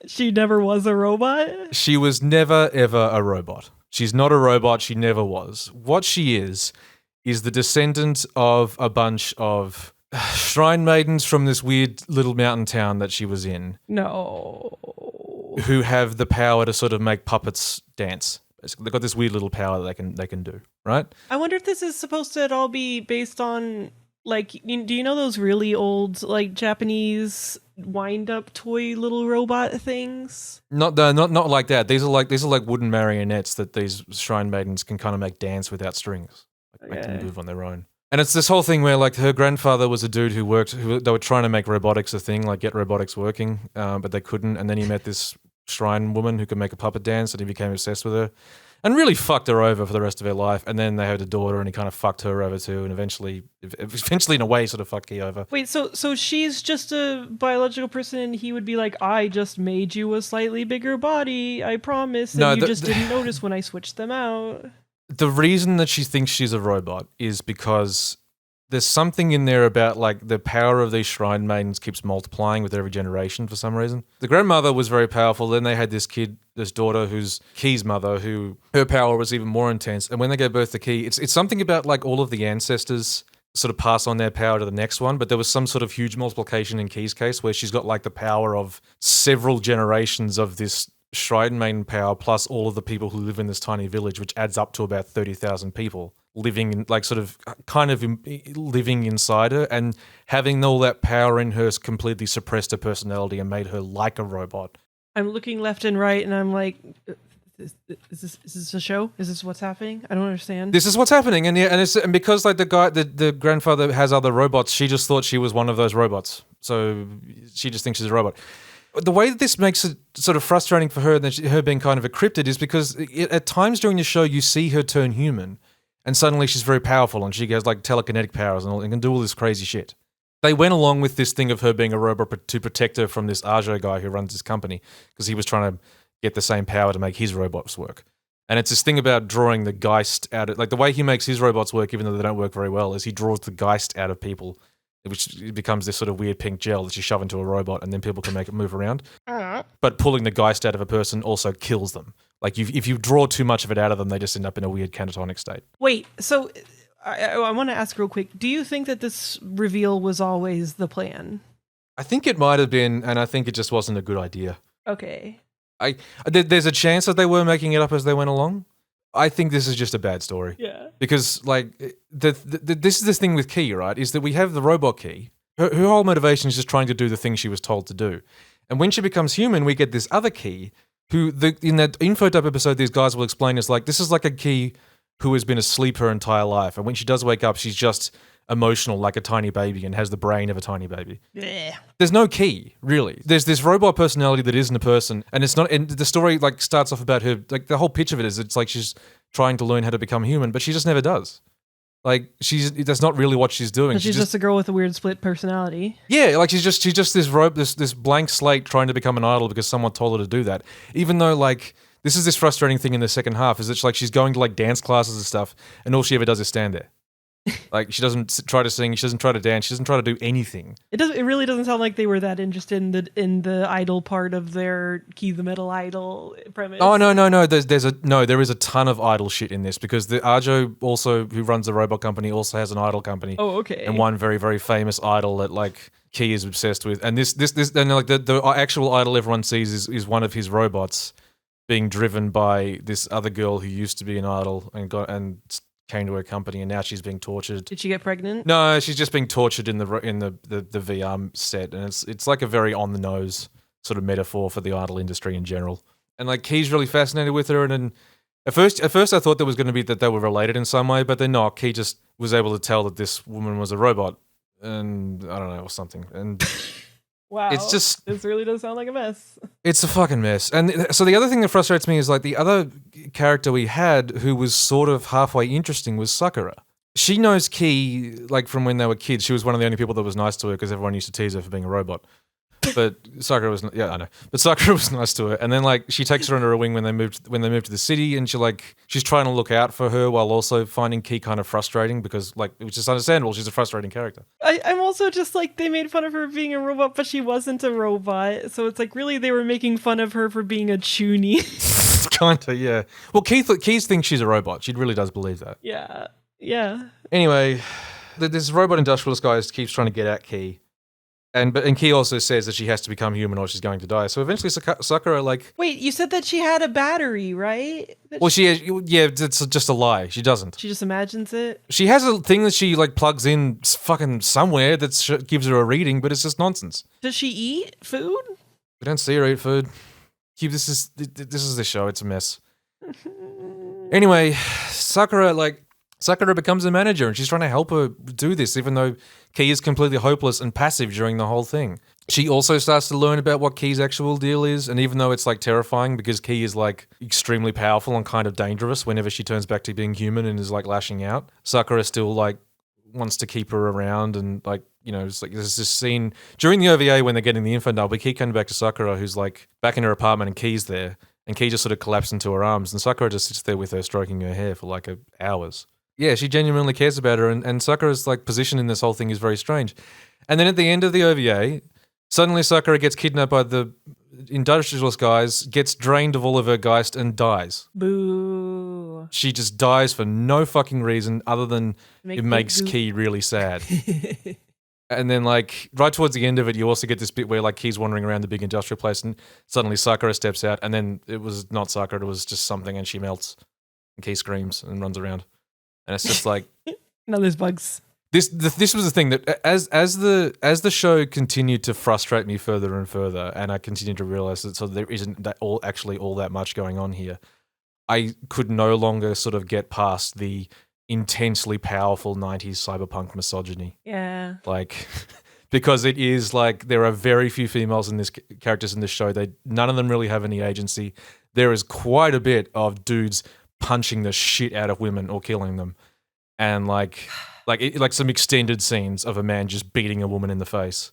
Speaker 1: She never was a robot?
Speaker 2: She was never, ever a robot. She's not a robot. She never was. What she is the descendant of a bunch of shrine maidens from this weird little mountain town that she was in.
Speaker 1: No.
Speaker 2: Who have the power to sort of make puppets dance. They've got this weird little power that they can do, right?
Speaker 1: I wonder if this is supposed to at all be based on, like, do you know those really old, like, Japanese wind-up toy little robot things?
Speaker 2: Not like that. These are like wooden marionettes that these shrine maidens can kind of make dance without strings, like make them move on their own. And it's this whole thing where, like, her grandfather was a dude who they were trying to make robotics a thing, like get robotics working, but they couldn't. And then he met this shrine woman who could make a puppet dance, and he became obsessed with her and really fucked her over for the rest of her life. And then they had a daughter, and he kind of fucked her over too, and eventually in a way sort of fucked Key over.
Speaker 1: Wait, so she's just a biological person, and he would be like, I just made you a slightly bigger body, I promise, and no, you just didn't notice when I switched them out.
Speaker 2: The reason that she thinks she's a robot is because there's something in there about, like, the power of these shrine maidens keeps multiplying with every generation for some reason. The grandmother was very powerful. Then they had this daughter who's Key's mother, who her power was even more intense. And when they gave birth to Key, it's something about, like, all of the ancestors sort of pass on their power to the next one. But there was some sort of huge multiplication in Key's case where she's got, like, the power of several generations of this shrine maiden power plus all of the people who live in this tiny village, which adds up to about 30,000 people living in, like, sort of kind of living inside her, and having all that power in her completely suppressed her personality and made her like a robot.
Speaker 1: I'm looking left and right and I'm like, Is this a show? Is this what's happening? I don't understand.
Speaker 2: This is what's happening, and because like the grandfather has other robots, she just thought she was one of those robots, so she just thinks she's a robot. The way that this makes it sort of frustrating for her, and her being kind of a cryptid, is because at times during the show you see her turn human, and suddenly she's very powerful, and she has like telekinetic powers and can do all this crazy shit. They went along with this thing of her being a robot to protect her from this Arjo guy who runs this company, because he was trying to get the same power to make his robots work. And it's this thing about drawing the Geist out of, like the way he makes his robots work, even though they don't work very well, is he draws the Geist out of people, which becomes this sort of weird pink gel that you shove into a robot and then people can make it move around. But pulling the Geist out of a person also kills them. Like if you draw too much of it out of them, they just end up in a weird catatonic state.
Speaker 1: Wait, so I want to ask real quick, do you think that this reveal was always the plan?
Speaker 2: I think it might have been, and I think it just wasn't a good idea.
Speaker 1: Okay.
Speaker 2: There's a chance that they were making it up as they went along. I think this is just a bad story.
Speaker 1: Yeah.
Speaker 2: Because, like, this is the thing with Key, right? Is that we have the robot Key. Her whole motivation is just trying to do the thing she was told to do. And when she becomes human, we get this other Key who, in that info dump episode, these guys will explain is like, this is like a Key who has been asleep her entire life. And when she does wake up, she's just emotional like a tiny baby and has the brain of a tiny baby.
Speaker 1: Yeah.
Speaker 2: There's no Key, really. There's this robot personality that isn't a person, and it's not. And the story like starts off about her. Like the whole pitch of it is, it's like she's trying to learn how to become human, but she just never does. Like that's not really what she's doing.
Speaker 1: But she's just a girl with a weird split personality.
Speaker 2: Yeah, like she's just this blank slate trying to become an idol because someone told her to do that. Even though like this is this frustrating thing in the second half is it's like she's going to like dance classes and stuff, and all she ever does is stand there. Like she doesn't try to sing, she doesn't try to dance, she doesn't try to do anything.
Speaker 1: It really doesn't sound like they were that interested in the idol part of their Key the Metal Idol premise.
Speaker 2: Oh no. There is a ton of idol shit in this because the Arjo also who runs the robot company also has an idol company.
Speaker 1: Oh, okay.
Speaker 2: And one very, very famous idol that like Key is obsessed with. And this and like the actual idol everyone sees is one of his robots being driven by this other girl who used to be an idol and came to her company, and now she's being tortured.
Speaker 1: Did she get pregnant?
Speaker 2: No, she's just being tortured in the VR set, and it's like a very on the nose sort of metaphor for the idol industry in general. And like Key's really fascinated with her, and then at first I thought there was going to be that they were related in some way, but then no, Key just was able to tell that this woman was a robot, and I don't know, or something, and.
Speaker 1: Wow,
Speaker 2: it's just
Speaker 1: this really does sound like a mess.
Speaker 2: It's a fucking mess. And so the other thing that frustrates me is like the other character we had who was sort of halfway interesting was Sakura. She knows Key like from when they were kids. She was one of the only people that was nice to her because everyone used to tease her for being a robot. But Sakura was I know. But Sakura was nice to her, and then like she takes her under her wing when they moved to the city, and she's trying to look out for her while also finding Key kind of frustrating because like which is understandable. She's a frustrating character.
Speaker 1: I'm also just like they made fun of her being a robot, but she wasn't a robot, so it's like really they were making fun of her for being a chuny.
Speaker 2: Kinda, yeah. Well, Key thinks she's a robot. She really does believe that.
Speaker 1: Yeah.
Speaker 2: Anyway, this robot industrialist guy keeps trying to get at Key. And Key also says that she has to become human or she's going to die. So eventually Sakura like...
Speaker 1: Wait, you said that she had a battery, right?
Speaker 2: It's just a lie. She doesn't.
Speaker 1: She just imagines it? She
Speaker 2: has a thing that she like plugs in fucking somewhere that gives her a reading, but it's just nonsense.
Speaker 1: Does she eat food?
Speaker 2: We don't see her eat food. This is the show. It's a mess. Anyway, Sakura becomes a manager and she's trying to help her do this, even though Key is completely hopeless and passive during the whole thing. She also starts to learn about what Key's actual deal is, and even though it's like terrifying because Key is like extremely powerful and kind of dangerous whenever she turns back to being human and is like lashing out, Sakura still like wants to keep her around, and like, you know, it's like there's this scene during the OVA when they're getting the info dump, we keep coming back to Sakura who's like back in her apartment and Key's there, and Key just sort of collapses into her arms, and Sakura just sits there with her stroking her hair for like hours. Yeah, she genuinely cares about her, and Sakura's like position in this whole thing is very strange. And then at the end of the OVA, suddenly Sakura gets kidnapped by the industrialist guys, gets drained of all of her Geist, and dies.
Speaker 1: Boo.
Speaker 2: She just dies for no fucking reason other than it makes Key really sad. And then like right towards the end of it, you also get this bit where like Key's wandering around the big industrial place, and suddenly Sakura steps out, and then it was not Sakura, it was just something, and she melts. And Key screams and runs around. And it's just like
Speaker 1: no, there's bugs.
Speaker 2: This was the thing that as the show continued to frustrate me further and further, and I continued to realize that so there isn't all that much going on here. I could no longer sort of get past the intensely powerful 90s cyberpunk misogyny.
Speaker 1: Yeah.
Speaker 2: Like, because it is like there are very few females in this characters in this show. None of them really have any agency. There is quite a bit of dudes punching the shit out of women or killing them, and like some extended scenes of a man just beating a woman in the face.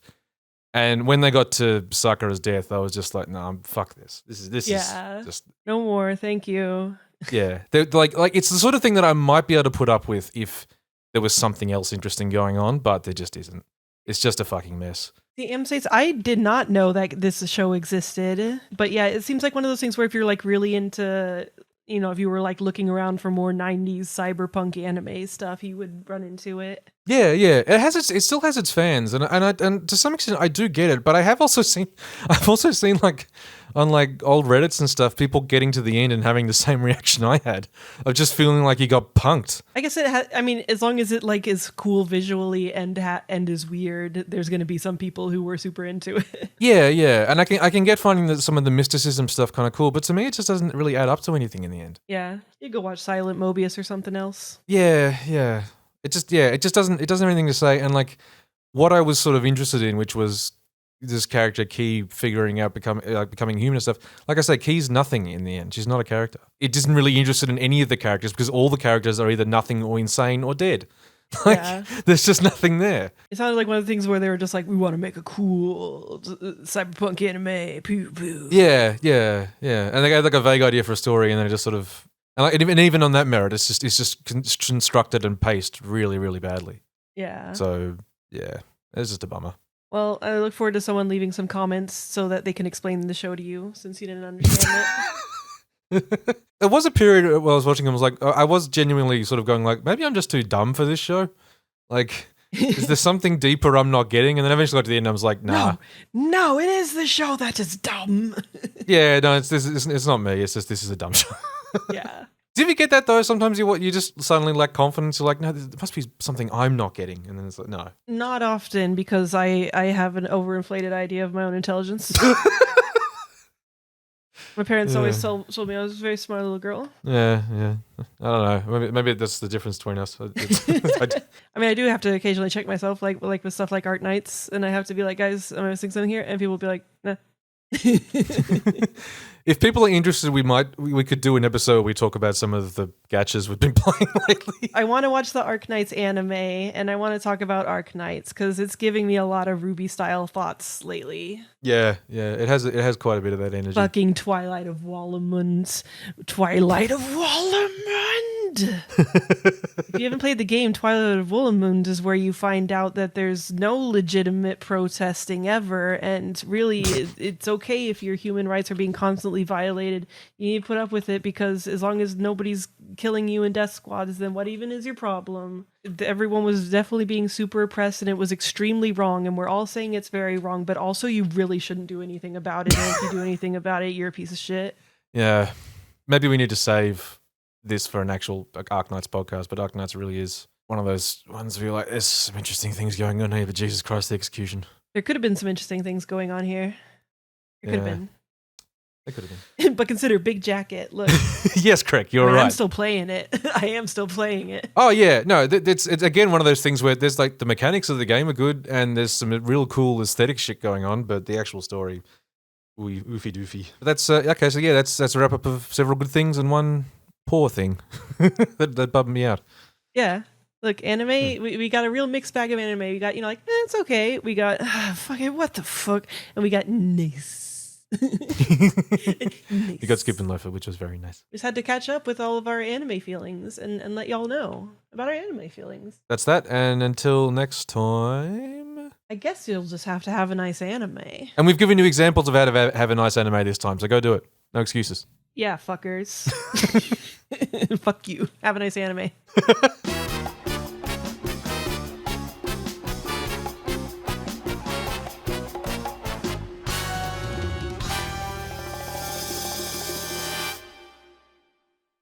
Speaker 2: And when they got to Sakura's death, I was just like, no, fuck this. This is just
Speaker 1: no more. Thank you.
Speaker 2: Yeah, they're like it's the sort of thing that I might be able to put up with if there was something else interesting going on, but there just isn't. It's just a fucking mess.
Speaker 1: The States, I did not know that this show existed, but yeah, it seems like one of those things where if you're like really into, if you were like looking around for more 90s cyberpunk anime stuff, you would run into it.
Speaker 2: Yeah. It still has its fans, and to some extent I do get it, but I've also seen like on like old Reddits and stuff, people getting to the end and having the same reaction I had of just feeling like he got punked.
Speaker 1: I guess as long as it like is cool visually and is weird, there's going to be some people who were super into it.
Speaker 2: Yeah, and I can get finding that some of the mysticism stuff kind of cool, but to me it just doesn't really add up to anything in the end.
Speaker 1: Yeah, you go watch Silent Mobius or something else.
Speaker 2: Yeah. It just doesn't have anything to say, and like what I was sort of interested in, which was this character Key figuring out becoming human and stuff. Like I say, Key's nothing in the end. She's not a character. It isn't really interested in any of the characters because all the characters are either nothing or insane or dead. There's just nothing there.
Speaker 1: It sounded like one of the things where they were just like, we want to make a cool cyberpunk anime. Poo poo.
Speaker 2: Yeah. And they got like a vague idea for a story, and then it just sort of, and even on that merit, it's just constructed and paced really, really badly.
Speaker 1: Yeah.
Speaker 2: So yeah, it's just a bummer.
Speaker 1: Well, I look forward to someone leaving some comments so that they can explain the show to you, since you didn't understand
Speaker 2: it. There was a period while I was watching, I was like, I was genuinely sort of going like, maybe I'm just too dumb for this show. Like, is there something deeper I'm not getting? And then eventually got to the end and I was like, nah.
Speaker 1: No, it is the show that is dumb.
Speaker 2: Yeah, no, it's not me. It's just this is a dumb show.
Speaker 1: Yeah.
Speaker 2: Do you ever get that though? Sometimes you just suddenly lack confidence. You're like, no, there must be something I'm not getting. And then it's like, no.
Speaker 1: Not often, because I have an overinflated idea of my own intelligence. My parents always told me I was a very smart little girl.
Speaker 2: Yeah. I don't know. Maybe that's the difference between us.
Speaker 1: I mean, I do have to occasionally check myself, like with stuff like Art Nights, and I have to be like, guys, am I missing something here? And people will be like, nah.
Speaker 2: If people are interested, we could do an episode where we talk about some of the gachas we've been playing lately.
Speaker 1: I want to watch the Arc Knights anime, and I want to talk about Arc Knights because it's giving me a lot of Ruby style thoughts lately.
Speaker 2: Yeah, it has quite a bit of that energy.
Speaker 1: Fucking Twilight of Wallemund. If you haven't played the game, Twilight of Wallemund is where you find out that there's no legitimate protesting ever, and really it's okay if your human rights are being constantly violated. You need to put up with it, because as long as nobody's killing you in death squads, then what even is your problem? Everyone was definitely being super oppressed, and it was extremely wrong, and we're all saying it's very wrong, but also you really shouldn't do anything about it, and if you do anything about it, you're a piece of shit.
Speaker 2: Yeah, maybe we need to save this for an actual Arc Knights podcast, but Arc Knights really is one of those ones where you're like, there's some interesting things going on here, but Jesus Christ, the execution.
Speaker 1: There could have been some interesting things going on here. There could have been.
Speaker 2: It could have been.
Speaker 1: But consider Big Jacket. Look.
Speaker 2: Yes, correct. You're right.
Speaker 1: I'm still playing it. I am still playing it.
Speaker 2: Oh, yeah. No, it's again one of those things where there's like the mechanics of the game are good and there's some real cool aesthetic shit going on, but the actual story, oofy doofy. But that's, okay, so yeah, that's a wrap up of several good things and one poor thing that bummed me out.
Speaker 1: Yeah. Look, anime, we got a real mixed bag of anime. We got, it's okay. We got, fucking, what the fuck? And we got nice.
Speaker 2: You got Skip and Loafer, which was very nice.
Speaker 1: We just had to catch up with all of our anime feelings and let y'all know about our anime feelings.
Speaker 2: That's that, and until next time,
Speaker 1: I guess you'll just have to have a nice anime.
Speaker 2: And we've given you examples of how to have a nice anime this time, so go do it. No excuses.
Speaker 1: Yeah, fuckers. Fuck you. Have a nice anime.